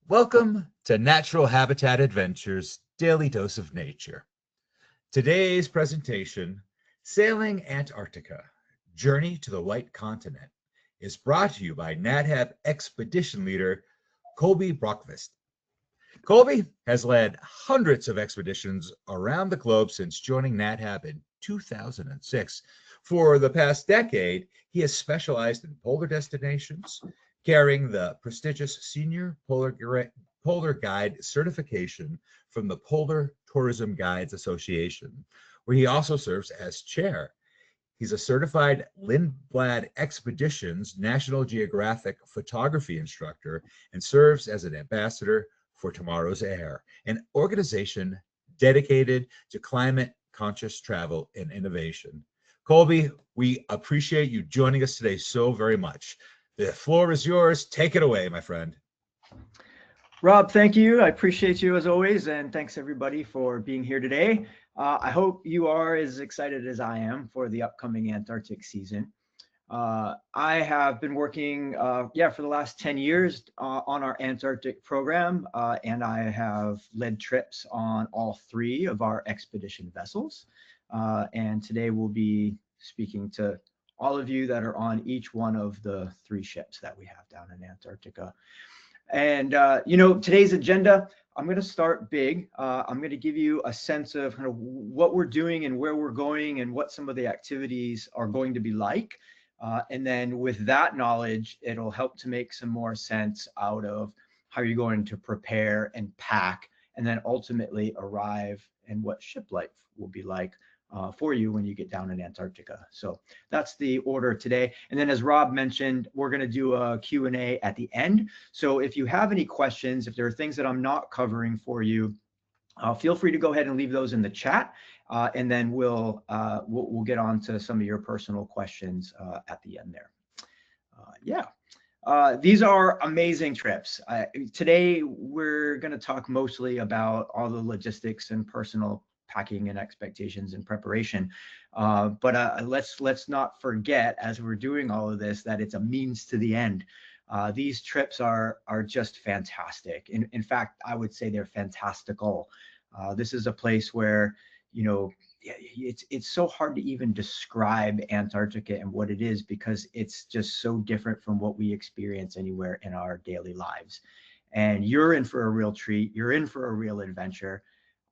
Welcome to Natural Habitat Adventures Daily Dose of Nature. Today's presentation, Sailing Antarctica, Journey to the White Continent, is brought to you by NatHab Expedition Leader Colby Brokvist. Colby has led hundreds of expeditions around the globe since joining NatHab in 2006. For the past decade, he has specialized in polar destinations, carrying the prestigious Senior Polar Guide certification from the Polar Tourism Guides Association, where he also serves as chair. He's a certified Lindblad Expeditions National Geographic photography instructor and serves as an ambassador for Tomorrow's Air, an organization dedicated to climate conscious travel and innovation. Colby, we appreciate you joining us today so very much. The floor is yours. Take it away, my friend. Rob, thank you. I appreciate you as always, and thanks everybody for being here today. I hope you are as excited as I am for the upcoming Antarctic season. I have been working, for the last 10 years on our Antarctic program, and I have led trips on all three of our expedition vessels. And today we'll be speaking to all of you that are on each one of the three ships that we have down in Antarctica. And, today's agenda, I'm going to start big. I'm going to give you a sense of kind of what we're doing and where we're going and what some of the activities are going to be like. And then with that knowledge, it'll help to make some more sense out of how you're going to prepare and pack and then ultimately arrive and what ship life will be like for you when you get down in Antarctica. So that's the order today. And then as Rob mentioned, we're going to do a Q&A at the end. So if you have any questions, if there are things that I'm not covering for you, feel free to go ahead and leave those in the chat, and then we'll get on to some of your personal questions at the end there. These are amazing trips. Today, we're going to talk mostly about all the logistics and personal packing and expectations and preparation. But let's not forget, as we're doing all of this, that it's a means to the end. These trips are just fantastic. In fact, I would say they're fantastical. This is a place where, it's so hard to even describe Antarctica and what it is because it's just so different from what we experience anywhere in our daily lives. And you're in for a real treat. You're in for a real adventure.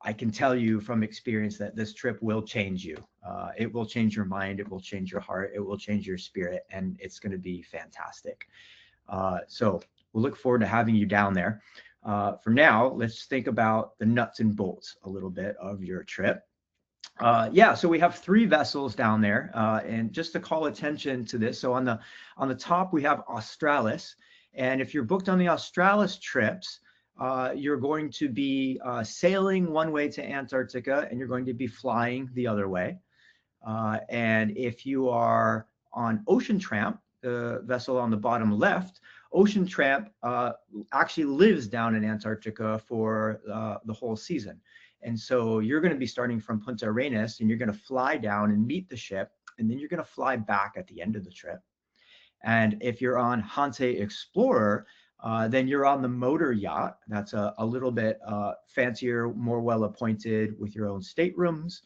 I can tell you from experience that this trip will change you. It will change your mind. It will change your heart. It will change your spirit. And it's going to be fantastic. So we'll look forward to having you down there. For now, let's think about the nuts and bolts a little bit of your trip. So we have three vessels down there, and just to call attention to this, so on the top we have Australis, and if you're booked on the Australis trips, you're going to be sailing one way to Antarctica, and you're going to be flying the other way. And if you are on Ocean Tramp, the vessel on the bottom left, Ocean Tramp actually lives down in Antarctica for the whole season. And so you're going to be starting from Punta Arenas, and you're going to fly down and meet the ship, and then you're going to fly back at the end of the trip. And if you're on Hanse Explorer, then you're on the motor yacht. That's a little bit fancier, more well-appointed with your own staterooms.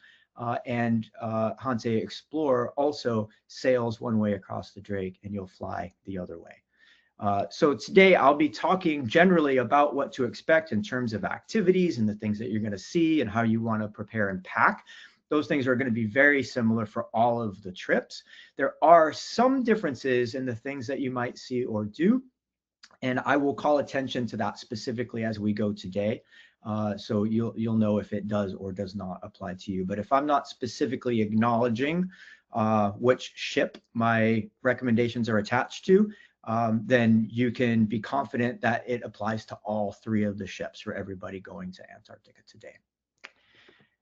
And Hanse Explorer also sails one way across the Drake, and you'll fly the other way. So today I'll be talking generally about what to expect in terms of activities and the things that you're going to see and how you want to prepare and pack. Those things are going to be very similar for all of the trips. There are some differences in the things that you might see or do, and I will call attention to that specifically as we go today. So you'll know if it does or does not apply to you. But if I'm not specifically acknowledging which ship my recommendations are attached to, then you can be confident that it applies to all three of the ships for everybody going to Antarctica today.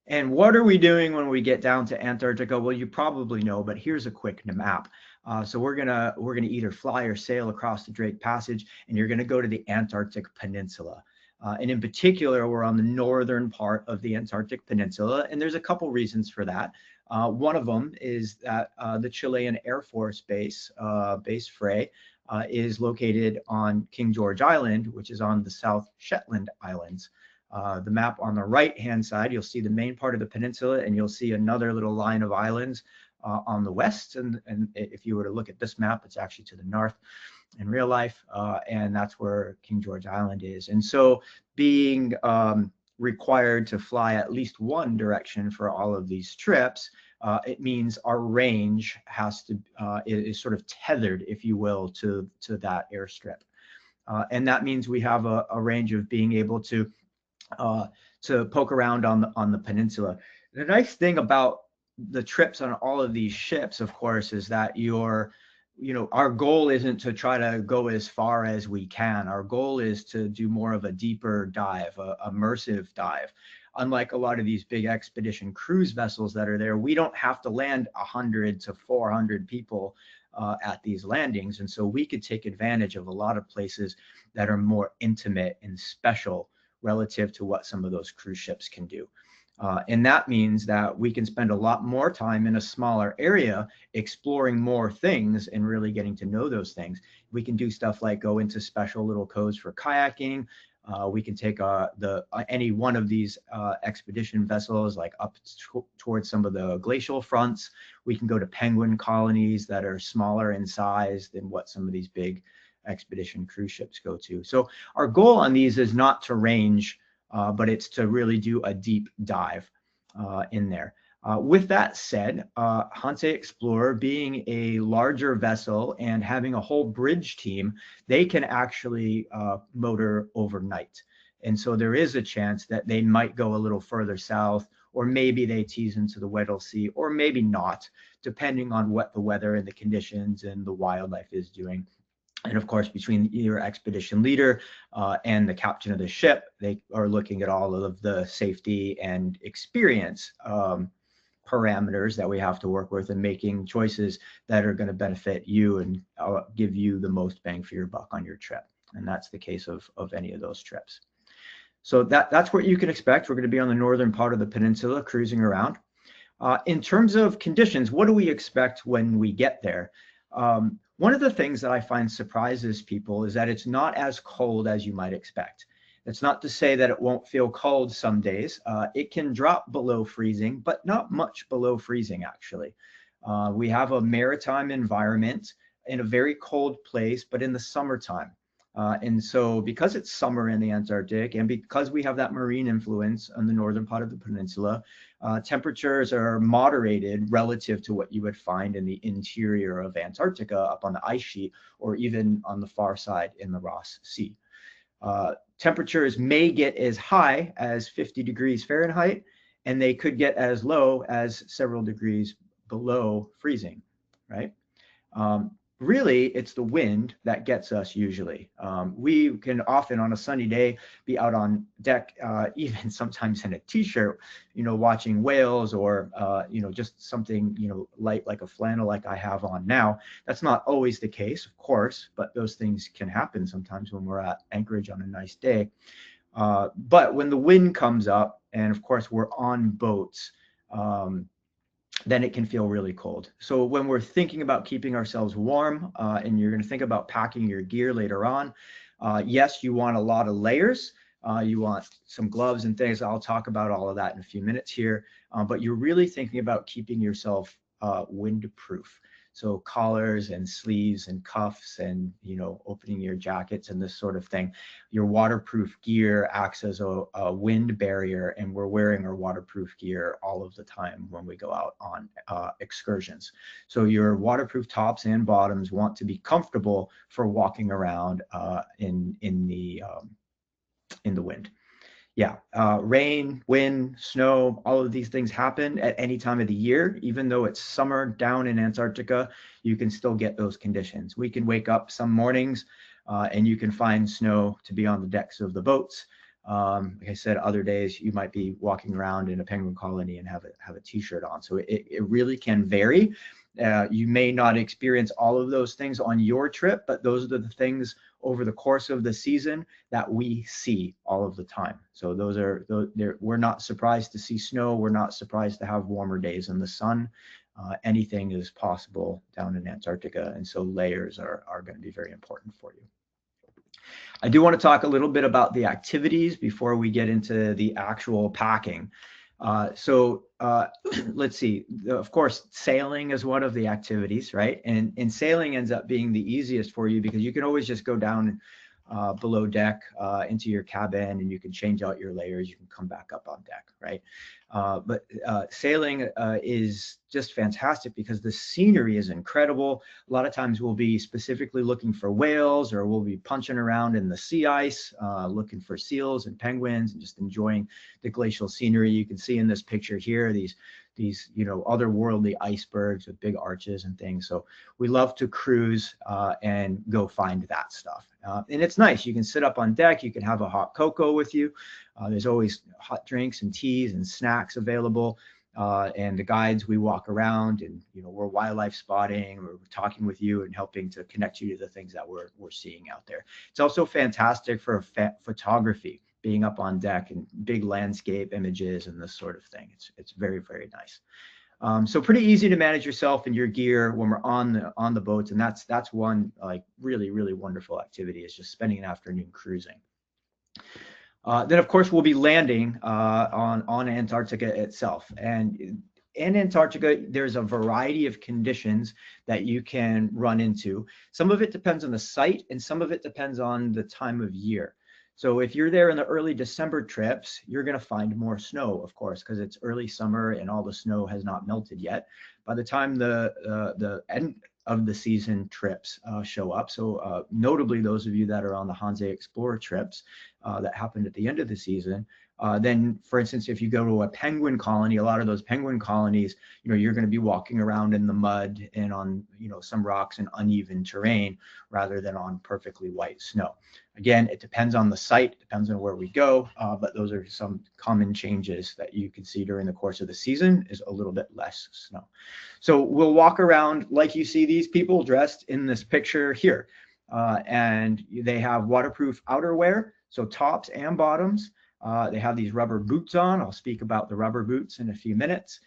And what are we doing when we get down to Antarctica? Well, you probably know, but here's a quick map. So we're gonna either fly or sail across the Drake Passage, and you're gonna go to the Antarctic Peninsula. And in particular, we're on the northern part of the Antarctic Peninsula, and there's a couple reasons for that. One of them is that the Chilean Air Force base, Base Frey, is located on King George Island, which is on the South Shetland Islands. The map on the right-hand side, you'll see the main part of the peninsula, and you'll see another little line of islands on the west. And if you were to look at this map, it's actually to the north in real life, and that's where King George Island is. And so being required to fly at least one direction for all of these trips, it means our range has to is sort of tethered, if you will, to that airstrip. And that means we have a range of being able to poke around on the peninsula. The nice thing about the trips on all of these ships, of course, is that our goal isn't to try to go as far as we can. Our goal is to do more of a deeper dive, a immersive dive. Unlike a lot of these big expedition cruise vessels that are there, we don't have to land 100 to 400 people at these landings. And so we could take advantage of a lot of places that are more intimate and special relative to what some of those cruise ships can do. And that means that we can spend a lot more time in a smaller area exploring more things and really getting to know those things. We can do stuff like go into special little codes for kayaking. We can take any one of these expedition vessels like up towards some of the glacial fronts. We can go to penguin colonies that are smaller in size than what some of these big expedition cruise ships go to. So our goal on these is not to range, but it's to really do a deep dive in there. With that said, Hanse Explorer being a larger vessel and having a whole bridge team, they can actually motor overnight. And so there is a chance that they might go a little further south, or maybe they tease into the Weddell Sea, or maybe not, depending on what the weather and the conditions and the wildlife is doing. And of course, between your expedition leader and the captain of the ship, they are looking at all of the safety and experience parameters that we have to work with and making choices that are going to benefit you and give you the most bang for your buck on your trip. And that's the case of any of those trips. So that's what you can expect. We're going to be on the northern part of the peninsula cruising around. In terms of conditions, what do we expect when we get there? One of the things that I find surprises people is that it's not as cold as you might expect. It's not to say that it won't feel cold some days. It can drop below freezing, but not much below freezing, actually. We have a maritime environment in a very cold place, but in the summertime. And so because it's summer in the Antarctic and because we have that marine influence on the northern part of the peninsula, temperatures are moderated relative to what you would find in the interior of Antarctica up on the ice sheet, or even on the far side in the Ross Sea. Temperatures may get as high as 50 degrees Fahrenheit, and they could get as low as several degrees below freezing, right? Really, it's the wind that gets us usually. We can often on a sunny day be out on deck, even sometimes in a t-shirt, watching whales or, just something, light like a flannel like I have on now. That's not always the case, of course, but those things can happen sometimes when we're at Anchorage on a nice day. But when the wind comes up, and of course we're on boats, then it can feel really cold. So when we're thinking about keeping ourselves warm, and you're going to think about packing your gear later on, yes, you want a lot of layers. You want some gloves and things. I'll talk about all of that in a few minutes here. But you're really thinking about keeping yourself windproof. So collars and sleeves and cuffs and, opening your jackets and this sort of thing. Your waterproof gear acts as a wind barrier, and we're wearing our waterproof gear all of the time when we go out on excursions. So your waterproof tops and bottoms want to be comfortable for walking around in the wind. Yeah, rain, wind, snow, all of these things happen at any time of the year. Even though it's summer down in Antarctica, you can still get those conditions. We can wake up some mornings and you can find snow to be on the decks of the boats. Like I said, other days you might be walking around in a penguin colony and have a t-shirt on. So it really can vary. You may not experience all of those things on your trip, but those are the things over the course of the season that we see all of the time. So we're not surprised to see snow. We're not surprised to have warmer days in the sun. anything is possible down in Antarctica. And so layers are going to be very important for you. I do want to talk a little bit about the activities before we get into the actual packing. Let's see, of course, sailing is one of the activities, right? And sailing ends up being the easiest for you because you can always just go down below deck into your cabin, and you can change out your layers. You can come back up on deck, right? But sailing is just fantastic because the scenery is incredible. A lot of times we'll be specifically looking for whales, or we'll be punching around in the sea ice, looking for seals and penguins, and just enjoying the glacial scenery. You can see in this picture here, these otherworldly icebergs with big arches and things. So we love to cruise and go find that stuff. And it's nice. You can sit up on deck. You can have a hot cocoa with you. There's always hot drinks and teas and snacks available. And the guides, we walk around, and we're wildlife spotting, we're talking with you and helping to connect you to the things that we're seeing out there. It's also fantastic for photography, being up on deck and big landscape images and this sort of thing. It's very, very nice. So pretty easy to manage yourself and your gear when we're on the boats, and that's one like really, really wonderful activity, is just spending an afternoon cruising. Then of course we'll be landing on Antarctica itself, and in Antarctica there's a variety of conditions that you can run into. Some of it depends on the site, and some of it depends on the time of year. So if you're there in the early December trips, you're going to find more snow, of course, because it's early summer and all the snow has not melted yet. By the time the end of the season trips show up, so notably those of you that are on the Hanse Explorer trips that happened at the end of the season, then, for instance, if you go to a penguin colony, a lot of those penguin colonies, you're going to be walking around in the mud and on, some rocks and uneven terrain rather than on perfectly white snow. Again, it depends on the site, depends on where we go, but those are some common changes that you can see during the course of the season, is a little bit less snow. So we'll walk around like you see these people dressed in this picture here, and they have waterproof outerwear, so tops and bottoms. They have these rubber boots on. I'll speak about the rubber boots in a few minutes.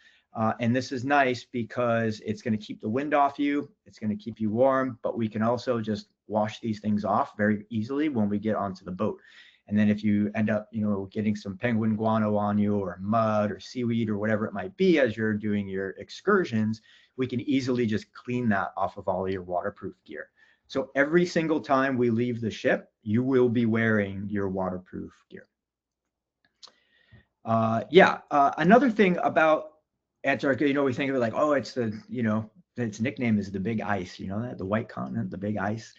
And this is nice because it's going to keep the wind off you. It's going to keep you warm, but we can also just wash these things off very easily when we get onto the boat. And then if you end up, getting some penguin guano on you, or mud or seaweed or whatever it might be as you're doing your excursions, we can easily just clean that off of all your waterproof gear. So every single time we leave the ship, you will be wearing your waterproof gear. Another thing about Antarctica, we think of it like, oh, it's its nickname is the Big Ice, the white continent, the Big Ice.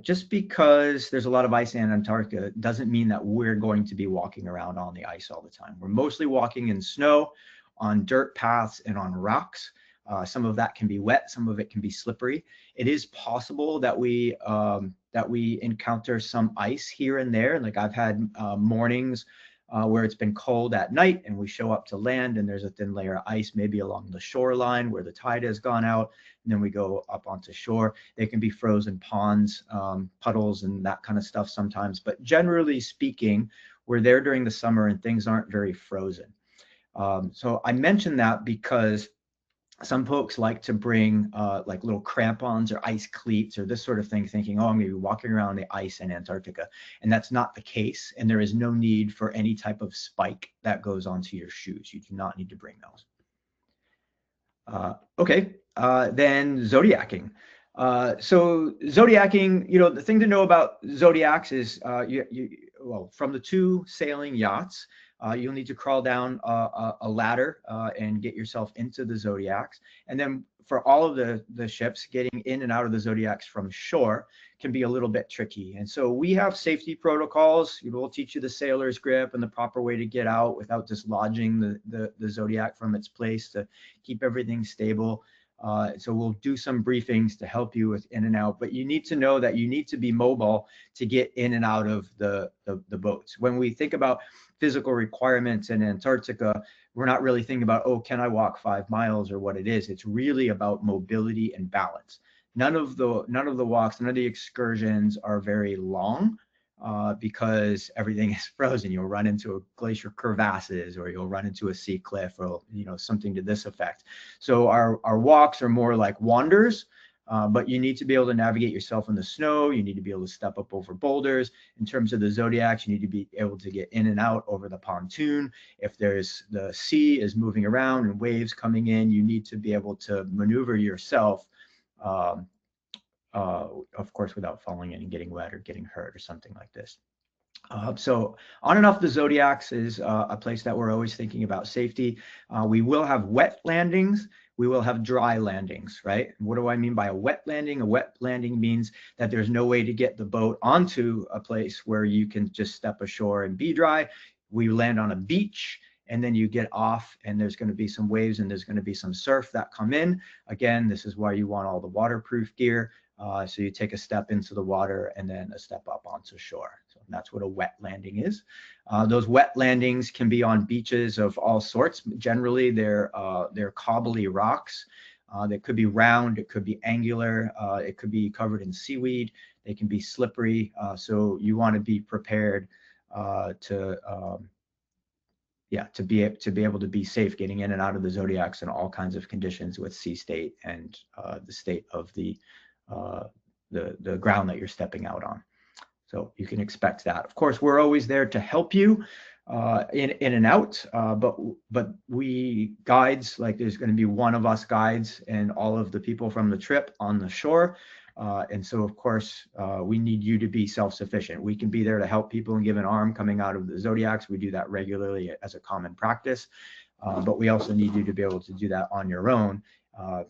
Just because there's a lot of ice in Antarctica doesn't mean that we're going to be walking around on the ice all the time. We're mostly walking in snow, on dirt paths, and on rocks. Some of that can be wet, some of it can be slippery. It is possible that we encounter some ice here and there. Like I've had mornings where it's been cold at night, and we show up to land and there's a thin layer of ice, maybe along the shoreline where the tide has gone out, and then we go up onto shore. They can be frozen ponds, puddles, and that kind of stuff sometimes. But generally speaking, we're there during the summer and things aren't very frozen. So I mentioned that because some folks like to bring like little crampons or ice cleats or this sort of thing, thinking, oh, I'm going to be walking around the ice in Antarctica. And that's not the case. And there is no need for any type of spike that goes onto your shoes. You do not need to bring those. Then zodiacking. So zodiacking, the thing to know about zodiacs is from the 2 sailing yachts, you'll need to crawl down a ladder and get yourself into the Zodiacs. And then for all of the ships, getting in and out of the Zodiacs from shore can be a little bit tricky. And so we have safety protocols. We'll teach you the sailor's grip and the proper way to get out without dislodging the Zodiac from its place to keep everything stable. So we'll do some briefings to help you with in and out, but you need to know that you need to be mobile to get in and out of the boats. When we think about physical requirements in Antarctica, we're not really thinking about, oh, can I walk 5 miles or what it is. It's really about mobility and balance. None of the walks, none of the excursions are very long. because everything is frozen. You'll run into a glacier crevasses, or you'll run into a sea cliff, or something to this effect. So our walks are more like wanders, but you need to be able to navigate yourself in the snow. You need to be able to step up over boulders. In terms of the Zodiacs, you need to be able to get in and out over the pontoon. If the sea is moving around and waves coming in, you need to be able to maneuver yourself, of course, without falling in and getting wet or getting hurt or something like this. So on and off the Zodiacs is a place that we're always thinking about safety. We will have wet landings. We will have dry landings, right? What do I mean by a wet landing? A wet landing means that there's no way to get the boat onto a place where you can just step ashore and be dry. We land on a beach, and then you get off, and there's going to be some waves and there's going to be some surf that come in. Again, this is why you want all the waterproof gear. So you take a step into the water and then a step up onto shore. So that's what a wet landing is. Those wet landings can be on beaches of all sorts. Generally, they're cobbly rocks. That could be round, it could be angular, it could be covered in seaweed. They can be slippery. So you want to be prepared to be able to be safe getting in and out of the Zodiacs in all kinds of conditions with sea state and the state of the ground that you're stepping out on. So you can expect that. Of course, we're always there to help you in and out, but we guides, like there's going to be one of us guides and all of the people from the trip on the shore. And so, of course, we need you to be self-sufficient. We can be there to help people and give an arm coming out of the Zodiacs. We do that regularly as a common practice. But we also need you to be able to do that on your own,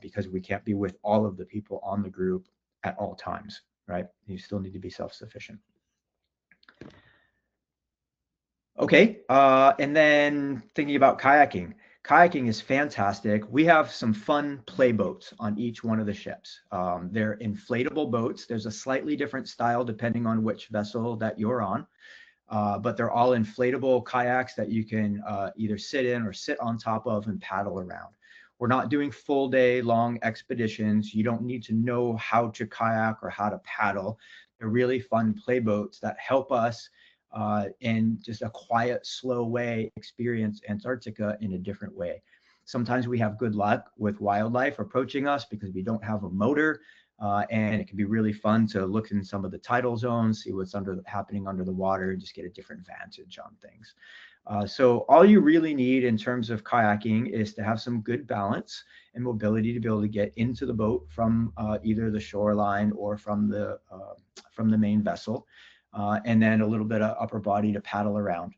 because we can't be with all of the people on the group at all times, right? You still need to be self-sufficient. Okay, and then thinking about kayaking. Kayaking is fantastic. We have some fun play boats on each one of the ships. They're inflatable boats. There's a slightly different style depending on which vessel that you're on. But they're all inflatable kayaks that you can either sit in or sit on top of and paddle around. We're not doing full day long expeditions. You don't need to know how to kayak or how to paddle. They're really fun play boats that help us in just a quiet, slow way experience Antarctica in a different way. Sometimes we have good luck with wildlife approaching us because we don't have a motor. And it can be really fun to look in some of the tidal zones, see what's happening under the water, and just get a different vantage on things. So all you really need in terms of kayaking is to have some good balance and mobility to be able to get into the boat from either the shoreline or from the main vessel, and then a little bit of upper body to paddle around.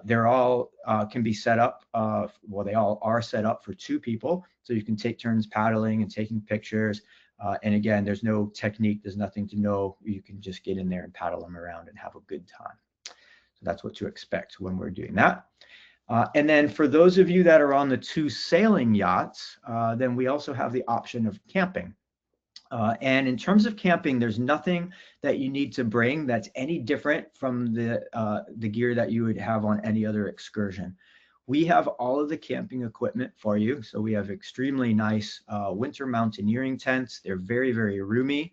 They're all can be set up, well, they all are set up for two people, so you can take turns paddling and taking pictures. And again, there's no technique, there's nothing to know. You can just get in there and paddle them around and have a good time. So that's what to expect when we're doing that. And then for those of you that are on the two sailing yachts, then we also have the option of camping. And in terms of camping, there's nothing that you need to bring that's any different from the gear that you would have on any other excursion. We have all of the camping equipment for you. So we have extremely nice winter mountaineering tents. They're very, very roomy.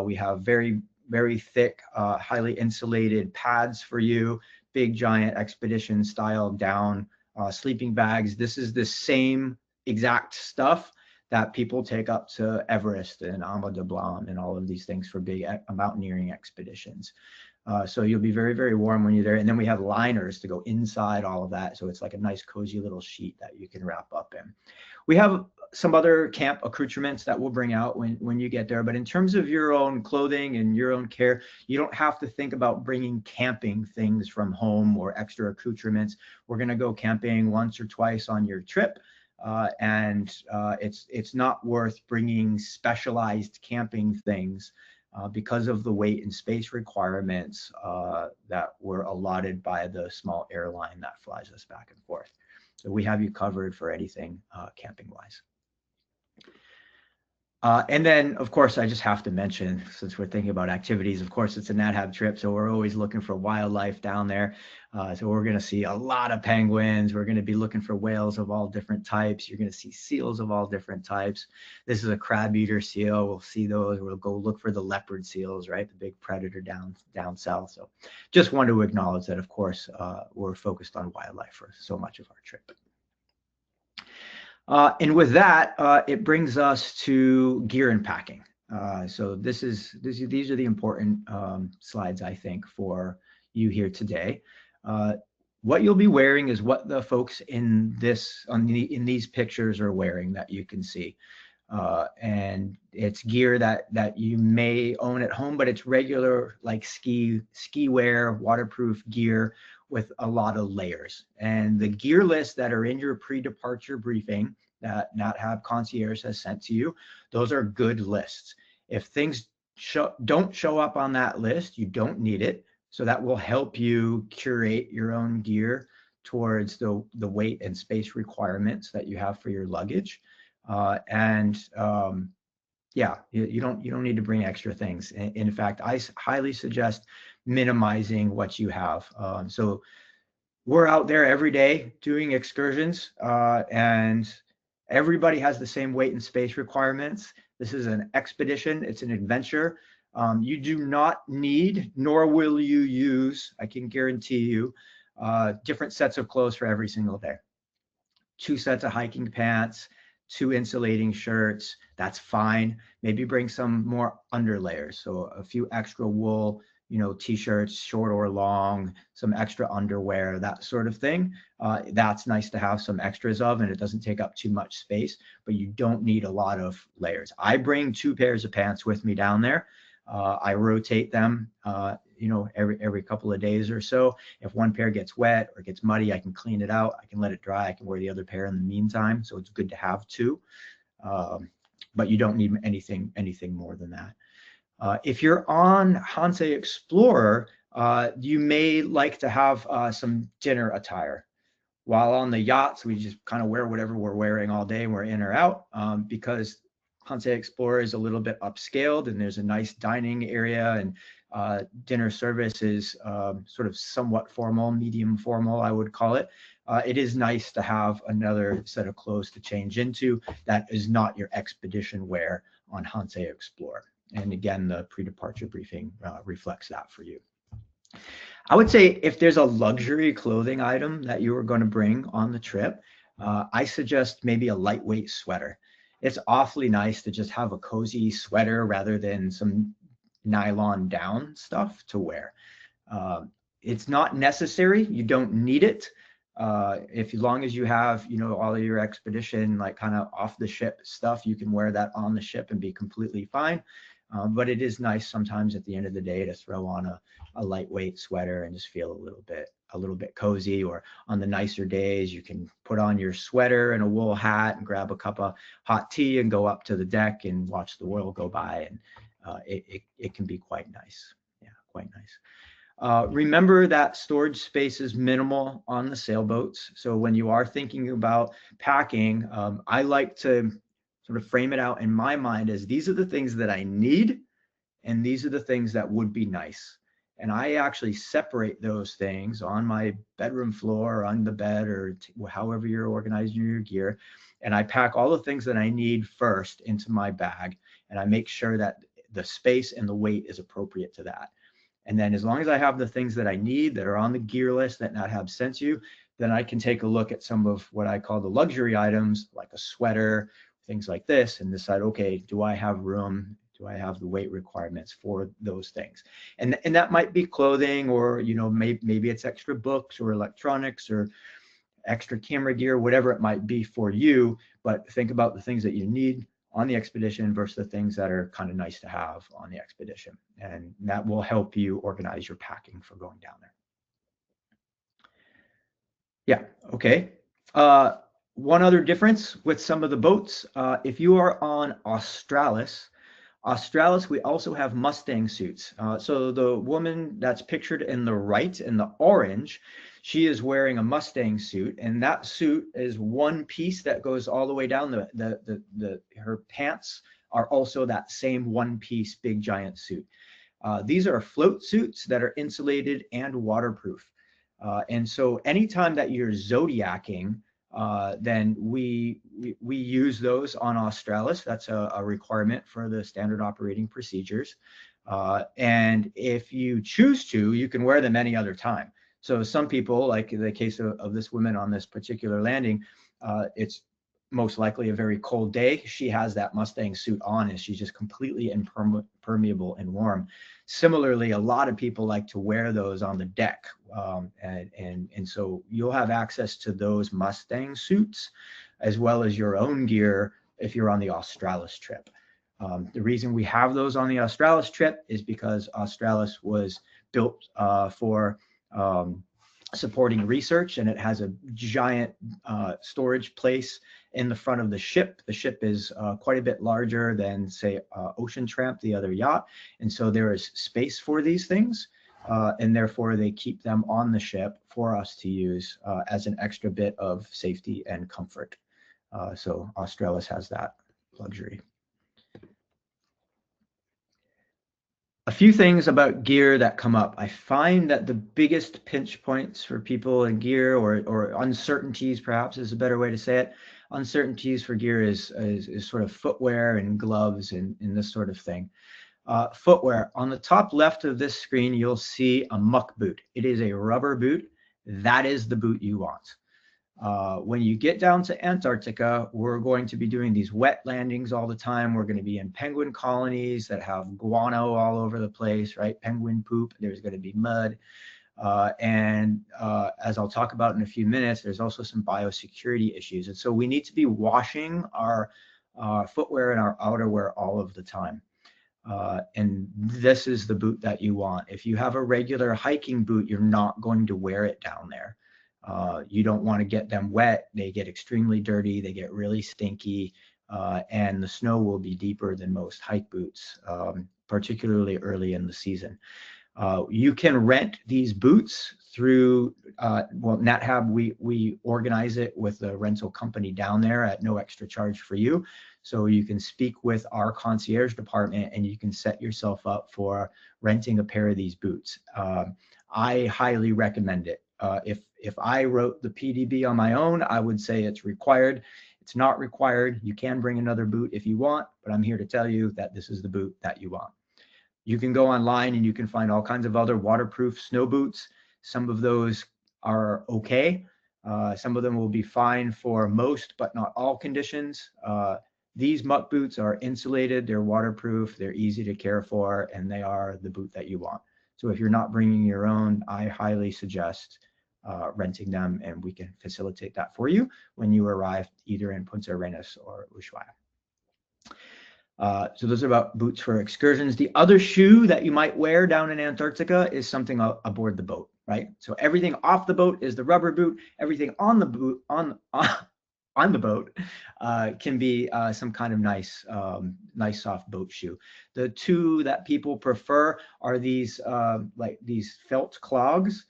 We have very, very thick, highly insulated pads for you, big giant expedition style down sleeping bags. This is the same exact stuff that people take up to Everest and Ama de Blanc and all of these things for big mountaineering expeditions. So you'll be very, very warm when you're there. And then we have liners to go inside all of that. So it's like a nice cozy little sheet that you can wrap up in. We have some other camp accoutrements that we'll bring out when you get there. But in terms of your own clothing and your own care, you don't have to think about bringing camping things from home or extra accoutrements. We're going to go camping once or twice on your trip. And it's not worth bringing specialized camping things because of the weight and space requirements that were allotted by the small airline that flies us back and forth. So we have you covered for anything camping wise. And then, of course, I just have to mention, since we're thinking about activities, of course, it's a NatHab trip, so we're always looking for wildlife down there. So we're going to see a lot of penguins. We're going to be looking for whales of all different types. You're going to see seals of all different types. This is a crab eater seal. We'll see those. We'll go look for the leopard seals, right? The big predator down south. So just want to acknowledge that, of course, we're focused on wildlife for so much of our trip. And with that, it brings us to gear and packing. So these are the important slides, I think, for you here today. What you'll be wearing is what the folks in these pictures are wearing that you can see. And it's gear that you may own at home, but it's regular, like ski wear, waterproof gear with a lot of layers. And the gear lists that are in your pre-departure briefing that NatHab Concierge has sent to you, those are good lists. If things don't show up on that list, you don't need it. So that will help you curate your own gear towards the weight and space requirements that you have for your luggage. Yeah, you don't need to bring extra things. In fact, I highly suggest minimizing what you have. So we're out there every day doing excursions, and everybody has the same weight and space requirements. This is an expedition. It's an adventure. You do not need, nor will you use, I can guarantee you, different sets of clothes for every single day. 2 sets of hiking pants, 2 insulating shirts, that's fine. Maybe bring some more underlayers, so a few extra wool, t-shirts, short or long, some extra underwear, that sort of thing. That's nice to have some extras of, and it doesn't take up too much space, but you don't need a lot of layers. I bring 2 pairs of pants with me down there. I rotate them, every couple of days or so. If one pair gets wet or gets muddy, I can clean it out. I can let it dry. I can wear the other pair in the meantime. So it's good to have 2, but you don't need anything more than that. If you're on Hansei Explorer, you may like to have some dinner attire. While on the yachts, we just kind of wear whatever we're wearing all day and we're in or out, because Hansei Explorer is a little bit upscaled and there's a nice dining area, and dinner service is sort of somewhat formal, medium formal, I would call it. It is nice to have another set of clothes to change into that is not your expedition wear on Hansei Explorer. And again, the pre-departure briefing reflects that for you. I would say if there's a luxury clothing item that you are going to bring on the trip, I suggest maybe a lightweight sweater. It's awfully nice to just have a cozy sweater rather than some nylon down stuff to wear. It's not necessary. You don't need it. As long as you have, all of your expedition, like kind of off the ship stuff, you can wear that on the ship and be completely fine. But it is nice sometimes at the end of the day to throw on a lightweight sweater and just feel a little bit cozy. Or on the nicer days, you can put on your sweater and a wool hat and grab a cup of hot tea and go up to the deck and watch the world go by. And it can be quite nice. Yeah, quite nice. Remember that storage space is minimal on the sailboats. So when you are thinking about packing, I like to sort of frame it out in my mind as these are the things that I need, and these are the things that would be nice. And I actually separate those things on my bedroom floor, on the bed, or however you're organizing your gear. And I pack all the things that I need first into my bag, and I make sure that the space and the weight is appropriate to that. And then as long as I have the things that I need that are on the gear list that NatHab sent you, then I can take a look at some of what I call the luxury items, like a sweater, things like this, and decide, okay, do I have room? Do I have the weight requirements for those things? And that might be clothing, or maybe it's extra books or electronics or extra camera gear, whatever it might be for you. But think about the things that you need on the expedition versus the things that are kind of nice to have on the expedition, and that will help you organize your packing for going down there. Yeah, okay. One other difference with some of the boats, if you are on Australis, we also have Mustang suits. So the woman that's pictured in the right in the orange, she is wearing a Mustang suit, and that suit is one piece that goes all the way down her pants are also that same one-piece big giant suit. These are float suits that are insulated and waterproof. And so anytime that you're zodiacking, then we use those on Australis. That's a requirement for the standard operating procedures. And if you choose to, you can wear them any other time. So some people, like in the case of this woman on this particular landing, it's most likely a very cold day. She has that Mustang suit on and she's just completely impermeable and warm. Similarly, a lot of people like to wear those on the deck. And so you'll have access to those Mustang suits as well as your own gear if you're on the Australis trip. The reason we have those on the Australis trip is because Australis was built for supporting research, and it has a giant storage place in the front of the ship. The ship is quite a bit larger than, say, Ocean Tramp, the other yacht, and so there is space for these things, and therefore they keep them on the ship for us to use as an extra bit of safety and comfort. So Australis has that luxury. A few things about gear that come up. I find that the biggest pinch points for people in gear, or uncertainties perhaps is a better way to say it, uncertainties for gear is sort of footwear and gloves and this sort of thing. Footwear. On the top left of this screen, you'll see a muck boot. It is a rubber boot. That is the boot you want. When you get down to Antarctica, we're going to be doing these wet landings all the time. We're going to be in penguin colonies that have guano all over the place, right? Penguin poop. There's going to be mud. As I'll talk about in a few minutes, there's also some biosecurity issues. And so we need to be washing our footwear and our outerwear all of the time. And this is the boot that you want. If you have a regular hiking boot, you're not going to wear it down there. You don't want to get them wet. They get extremely dirty. They get really stinky, and the snow will be deeper than most hike boots, particularly early in the season. You can rent these boots through, NatHab, we organize it with the rental company down there at no extra charge for you. So you can speak with our concierge department and you can set yourself up for renting a pair of these boots. I highly recommend it. If I wrote the PDB on my own, I would say it's required. It's not required. You can bring another boot if you want, but I'm here to tell you that this is the boot that you want. You can go online and you can find all kinds of other waterproof snow boots. Some of those are okay. Some of them will be fine for most, but not all conditions. These muck boots are insulated, they're waterproof, they're easy to care for, and they are the boot that you want. So if you're not bringing your own, I highly suggest renting them, and we can facilitate that for you when you arrive either in Punta Arenas or Ushuaia. So those are about boots for excursions. The other shoe that you might wear down in Antarctica is something aboard the boat, right? So everything off the boat is the rubber boot. Everything on the boot on the boat can be some kind of nice soft boat shoe. The two that people prefer are these like these felt clogs,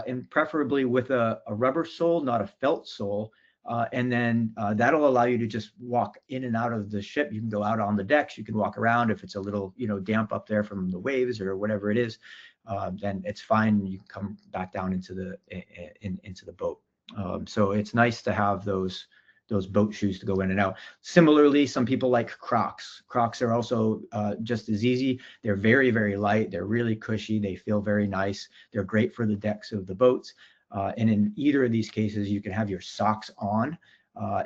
and preferably with a rubber sole, not a felt sole. And then that'll allow you to just walk in and out of the ship. You can go out on the decks. You can walk around. If it's a little, damp up there from the waves or whatever it is, then it's fine. You can come back down into the boat. So it's nice to have those boat shoes to go in and out. Similarly, some people like Crocs. Crocs are also just as easy. They're very, very light. They're really cushy. They feel very nice. They're great for the decks of the boats. And in either of these cases, you can have your socks on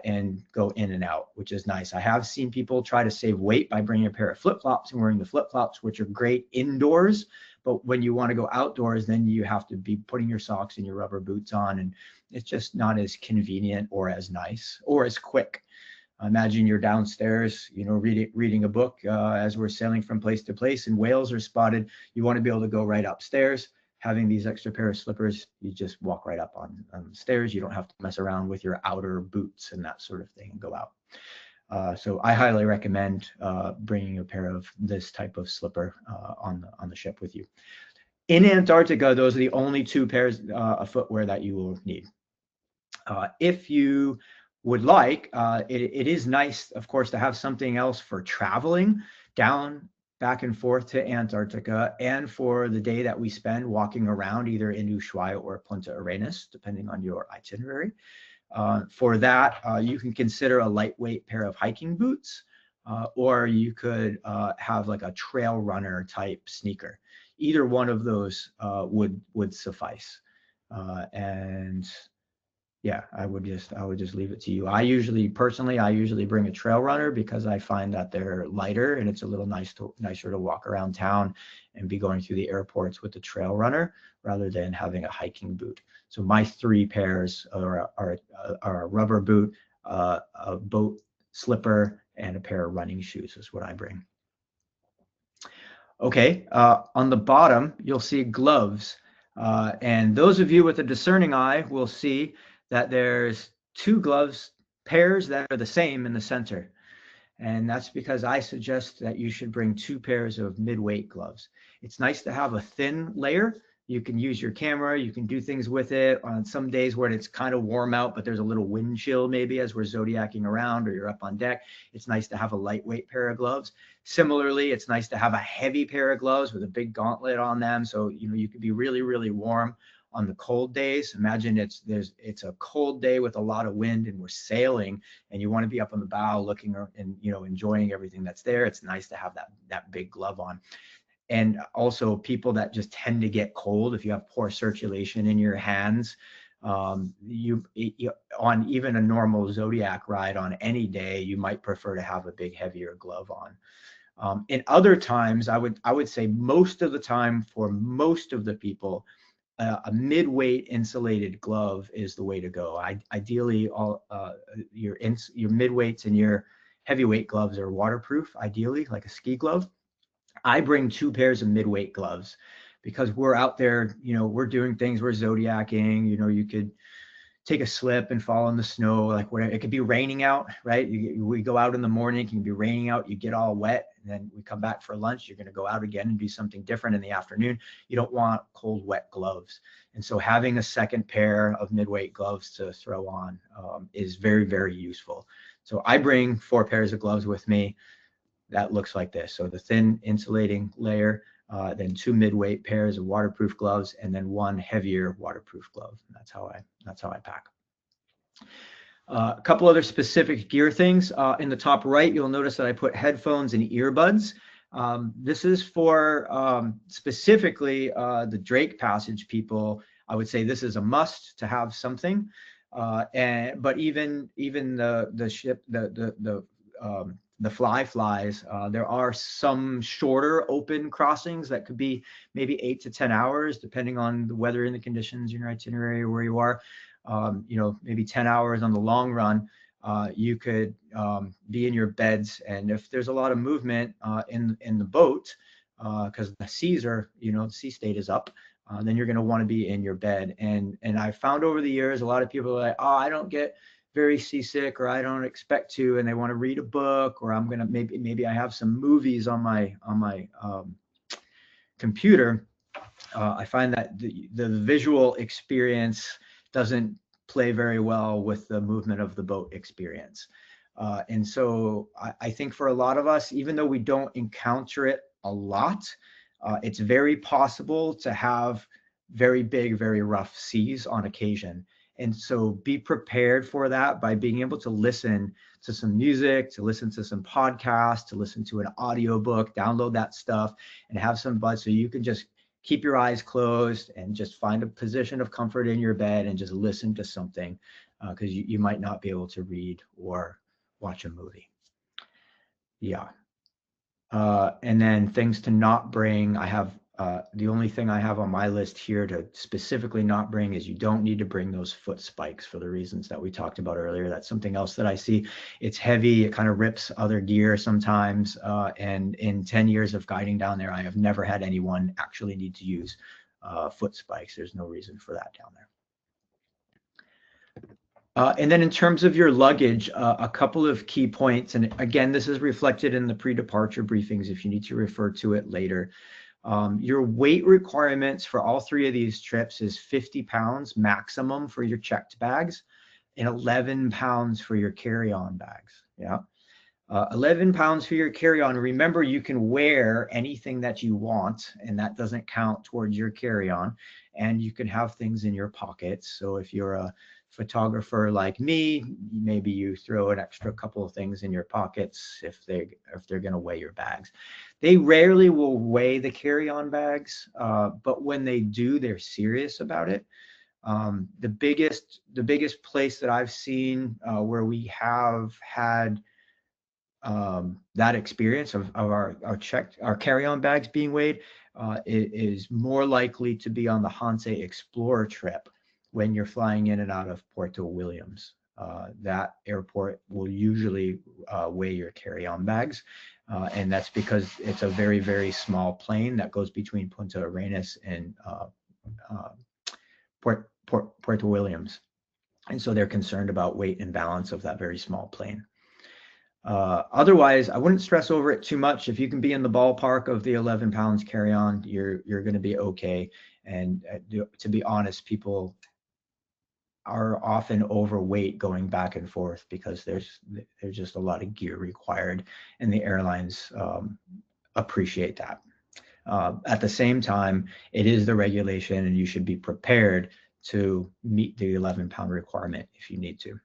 and go in and out, which is nice. I have seen people try to save weight by bringing a pair of flip-flops and wearing the flip-flops, which are great indoors. But when you want to go outdoors, then you have to be putting your socks and your rubber boots on, and it's just not as convenient or as nice or as quick. Imagine you're downstairs, reading a book as we're sailing from place to place and whales are spotted. You want to be able to go right upstairs. Having these extra pair of slippers, you just walk right up on the stairs. You don't have to mess around with your outer boots and that sort of thing and go out. So I highly recommend bringing a pair of this type of slipper on the ship with you. In Antarctica, those are the only two pairs of footwear that you will need. If you would like, it is nice, of course, to have something else for traveling down back and forth to Antarctica, and for the day that we spend walking around either in Ushuaia or Punta Arenas, depending on your itinerary. For that, you can consider a lightweight pair of hiking boots, or you could have like a trail runner type sneaker. Either one of those would suffice. And yeah, I would just leave it to you. I usually bring a trail runner because I find that they're lighter and it's a little nicer to walk around town and be going through the airports with the trail runner rather than having a hiking boot. So my 3 pairs are a rubber boot, a boat slipper, and a pair of running shoes is what I bring. Okay, on the bottom, you'll see gloves. And those of you with a discerning eye will see that there's 2 gloves pairs that are the same in the center. And that's because I suggest that you should bring 2 pairs of mid-weight gloves. It's nice to have a thin layer. You can use your camera, you can do things with it on some days where it's kind of warm out, but there's a little wind chill maybe as we're zodiacking around or you're up on deck. It's nice to have a lightweight pair of gloves. Similarly, it's nice to have a heavy pair of gloves with a big gauntlet on them. So, you could be really, really warm on the cold days. Imagine it's a cold day with a lot of wind and we're sailing and you want to be up on the bow looking and enjoying everything that's there. It's nice to have that big glove on. And also people that just tend to get cold, if you have poor circulation in your hands, you on even a normal Zodiac ride on any day, you might prefer to have a big heavier glove on. In other times, I would say most of the time for most of the people, a mid-weight insulated glove is the way to go. Ideally, all your mid-weights and your heavyweight gloves are waterproof, ideally like a ski glove. I bring 2 pairs of mid-weight gloves because we're out there, we're doing things, we're zodiacking, you could take a slip and fall in the snow, like whatever. It could be raining out, right? We go out in the morning, it can be raining out, you get all wet, and then we come back for lunch, you're going to go out again and do something different in the afternoon. You don't want cold, wet gloves. And so having a second pair of mid-weight gloves to throw on is very, very useful. So I bring 4 pairs of gloves with me. That looks like this. So the thin insulating layer, then 2 mid-weight pairs of waterproof gloves, and then 1 heavier waterproof glove. That's how I pack. A couple other specific gear things. In the top right, you'll notice that I put headphones and earbuds. This is for specifically the Drake Passage people. I would say this is a must to have something. But even the ship, the flies, there are some shorter open crossings that could be maybe 8 to 10 hours, depending on the weather and the conditions in your itinerary or where you are. Maybe 10 hours on the long run. You could be in your beds, and if there's a lot of movement in the boat, because the seas are, the sea state is up, then you're going to want to be in your bed. And I found over the years, a lot of people are like, oh, I don't get very seasick, or I don't expect to, and they want to read a book, or I'm gonna maybe I have some movies on my computer. I find that the visual experience doesn't play very well with the movement of the boat experience. And so I think for a lot of us, even though we don't encounter it a lot, it's very possible to have very big, very rough seas on occasion. And so be prepared for that by being able to listen to some music, to listen to some podcasts, to listen to an audiobook, download that stuff and have some buds so you can just keep your eyes closed and just find a position of comfort in your bed and just listen to something, because you might not be able to read or watch a movie. Yeah. And then things to not bring. I have the only thing I have on my list here to specifically not bring is you don't need to bring those foot spikes for the reasons that we talked about earlier. That's something else that I see. It's heavy. It kind of rips other gear sometimes. And in 10 years of guiding down there, I have never had anyone actually need to use foot spikes. There's no reason for that down there. And then in terms of your luggage, a couple of key points. And again, this is reflected in the pre-departure briefings if you need to refer to it later. Your weight requirements for all 3 of these trips is 50 pounds maximum for your checked bags. and 11 pounds for your carry-on bags. Yeah. 11 pounds for your carry-on. Remember, you can wear anything that you want, and that doesn't count towards your carry-on. And you can have things in your pockets. So if you're a photographer like me, maybe you throw an extra couple of things in your pockets if they're going to weigh your bags. They rarely will weigh the carry-on bags, but when they do, they're serious about it. The biggest place that I've seen where we have had that experience of our carry-on bags being weighed is more likely to be on the Hanse Explorer trip when you're flying in and out of Puerto Williams. That airport will usually weigh your carry-on bags, and that's because it's a very, very small plane that goes between Punta Arenas and Puerto Williams. And so they're concerned about weight and balance of that very small plane. Otherwise, I wouldn't stress over it too much. If you can be in the ballpark of the 11 pounds carry-on, you're going to be okay. And to be honest, people are often overweight going back and forth because there's just a lot of gear required, and the airlines appreciate that. At the same time, it is the regulation, and you should be prepared to meet the 11-pound requirement if you need to.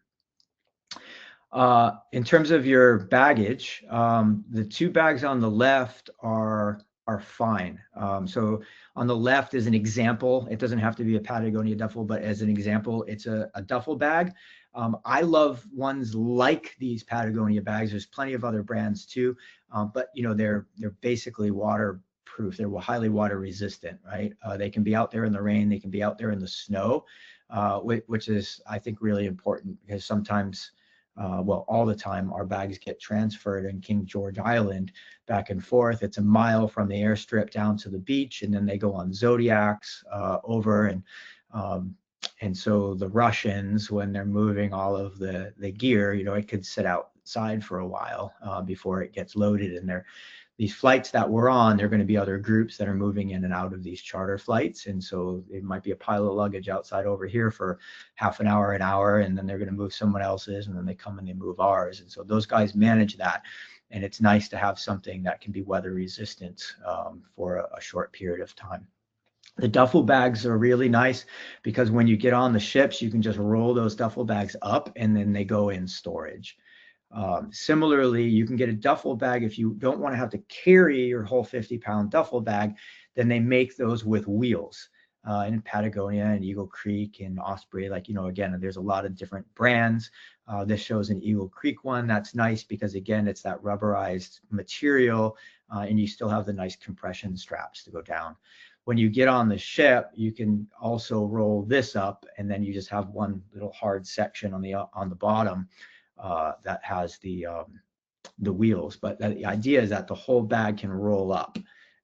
In terms of your baggage, the two bags on the left are fine. So on the left is an example. It doesn't have to be a Patagonia duffel, but as an example, it's a duffel bag. I love ones like these Patagonia bags. There's plenty of other brands too, but you know they're basically waterproof. They're highly water resistant, right? They can be out there in the rain. They can be out there in the snow, which is I think really important because sometimes. Well, all the time, our bags get transferred in King George Island back and forth. It's a mile from the airstrip down to the beach, and then they go on Zodiacs over. And so the Russians, when they're moving all of the gear, you know, it could sit outside for a while before it gets loaded. And these flights that we're on, there are going to be other groups that are moving in and out of these charter flights. And so it might be a pile of luggage outside over here for half an hour, and then they're going to move someone else's, and then they come and they move ours. And so those guys manage that. And it's nice to have something that can be weather resistant for a short period of time. The duffel bags are really nice because when you get on the ships, you can just roll those duffel bags up and then they go in storage. Similarly, you can get a duffel bag if you don't want to have to carry your whole 50-pound duffel bag. Then they make those with wheels in Patagonia and Eagle Creek and Osprey. Like, you know, again, there's a lot of different brands. This shows an Eagle Creek one. That's nice because, again, it's that rubberized material and you still have the nice compression straps to go down. When you get on the ship, you can also roll this up, and then you just have one little hard section on the bottom that has the wheels. But the idea is that the whole bag can roll up,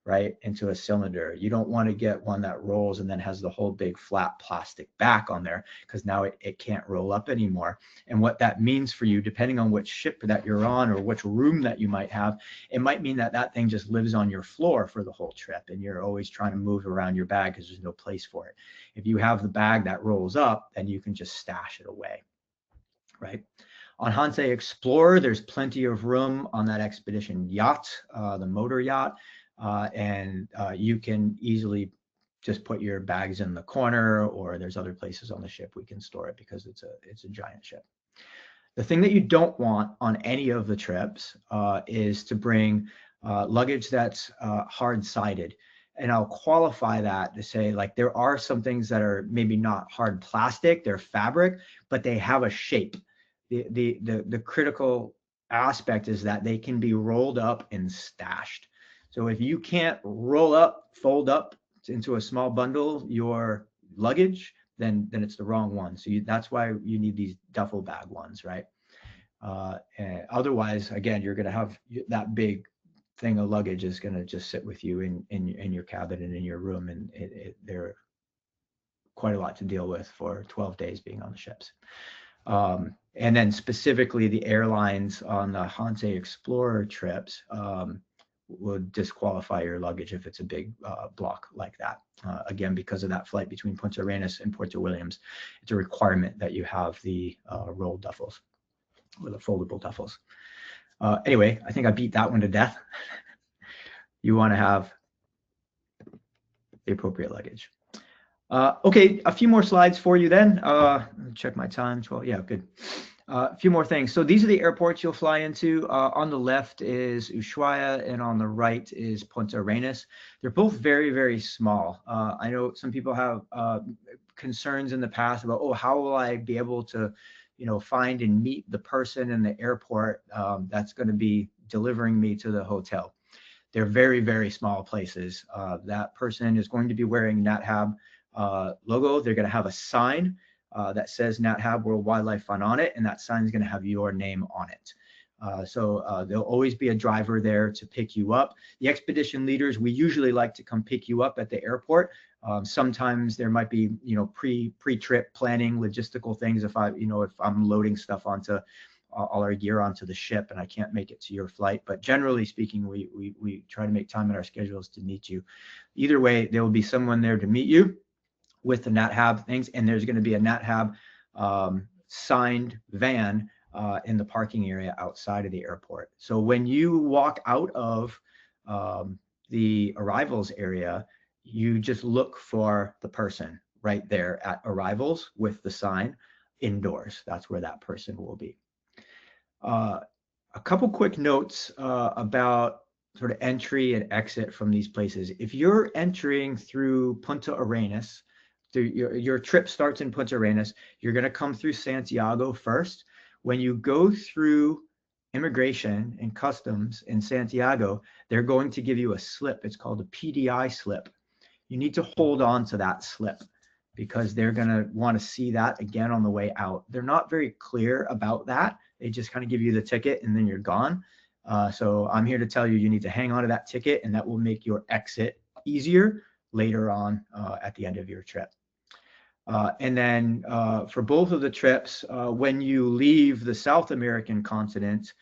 right, into a cylinder. You don't want to get one that rolls and then has the whole big flat plastic back on there, because now it can't roll up anymore. And what that means for you, depending on which ship that you're on or which room that you might have, it might mean that that thing just lives on your floor for the whole trip, and you're always trying to move around your bag because there's no place for it. If you have the bag that rolls up, then you can just stash it away, right? On Hanse Explorer, there's plenty of room on that expedition yacht, the motor yacht, and you can easily just put your bags in the corner, or there's other places on the ship we can store it because it's a giant ship. The thing that you don't want on any of the trips is to bring luggage that's hard-sided. And I'll qualify that to say, like, there are some things that are maybe not hard plastic, they're fabric, but they have a shape. The critical aspect is that they can be rolled up and stashed. So if you can't fold up into a small bundle your luggage, then it's the wrong one. So that's why you need these duffel bag ones, right? Otherwise, again, you're going to have that big thing of luggage is going to just sit with you in your cabin and in your room, and they're quite a lot to deal with for 12 days being on the ships. And then specifically the airlines on the Hanse Explorer trips, would disqualify your luggage if it's a big block like that. Again, because of that flight between Punta Arenas and Puerto Williams, it's a requirement that you have the rolled duffels or the foldable duffels. Anyway, I think I beat that one to death. You want to have the appropriate luggage. Okay, a few more slides for you then. Check my time. 12. Yeah, good. A few more things. So these are the airports you'll fly into. On the left is Ushuaia, and on the right is Punta Arenas. They're both very, very small. I know some people have concerns in the past about, oh, how will I be able to, find and meet the person in the airport that's going to be delivering me to the hotel. They're very, very small places. That person is going to be wearing NatHab logo. They're going to have a sign that says NatHab World Wildlife Fund on it, and that sign is going to have your name on it. So there'll always be a driver there to pick you up. The expedition leaders, we usually like to come pick you up at the airport. Sometimes there might be, pre-trip planning, logistical things. If I'm loading stuff onto all our gear onto the ship and I can't make it to your flight, but generally speaking, we try to make time in our schedules to meet you. Either way, there will be someone there to meet you with the NatHab things, and there's going to be a NatHab signed van in the parking area outside of the airport. So when you walk out of the arrivals area, you just look for the person right there at arrivals with the sign indoors. That's where that person will be. A couple quick notes about sort of entry and exit from these places. If you're entering through Punta Arenas, your trip starts in Punta Arenas, you're going to come through Santiago first. When you go through immigration and customs in Santiago, they're going to give you a slip. It's called a PDI slip. You need to hold on to that slip because they're going to want to see that again on the way out. They're not very clear about that. They just kind of give you the ticket and then you're gone. So I'm here to tell you, you need to hang on to that ticket, and that will make your exit easier later on at the end of your trip. And then for both of the trips, when you leave the South American continent,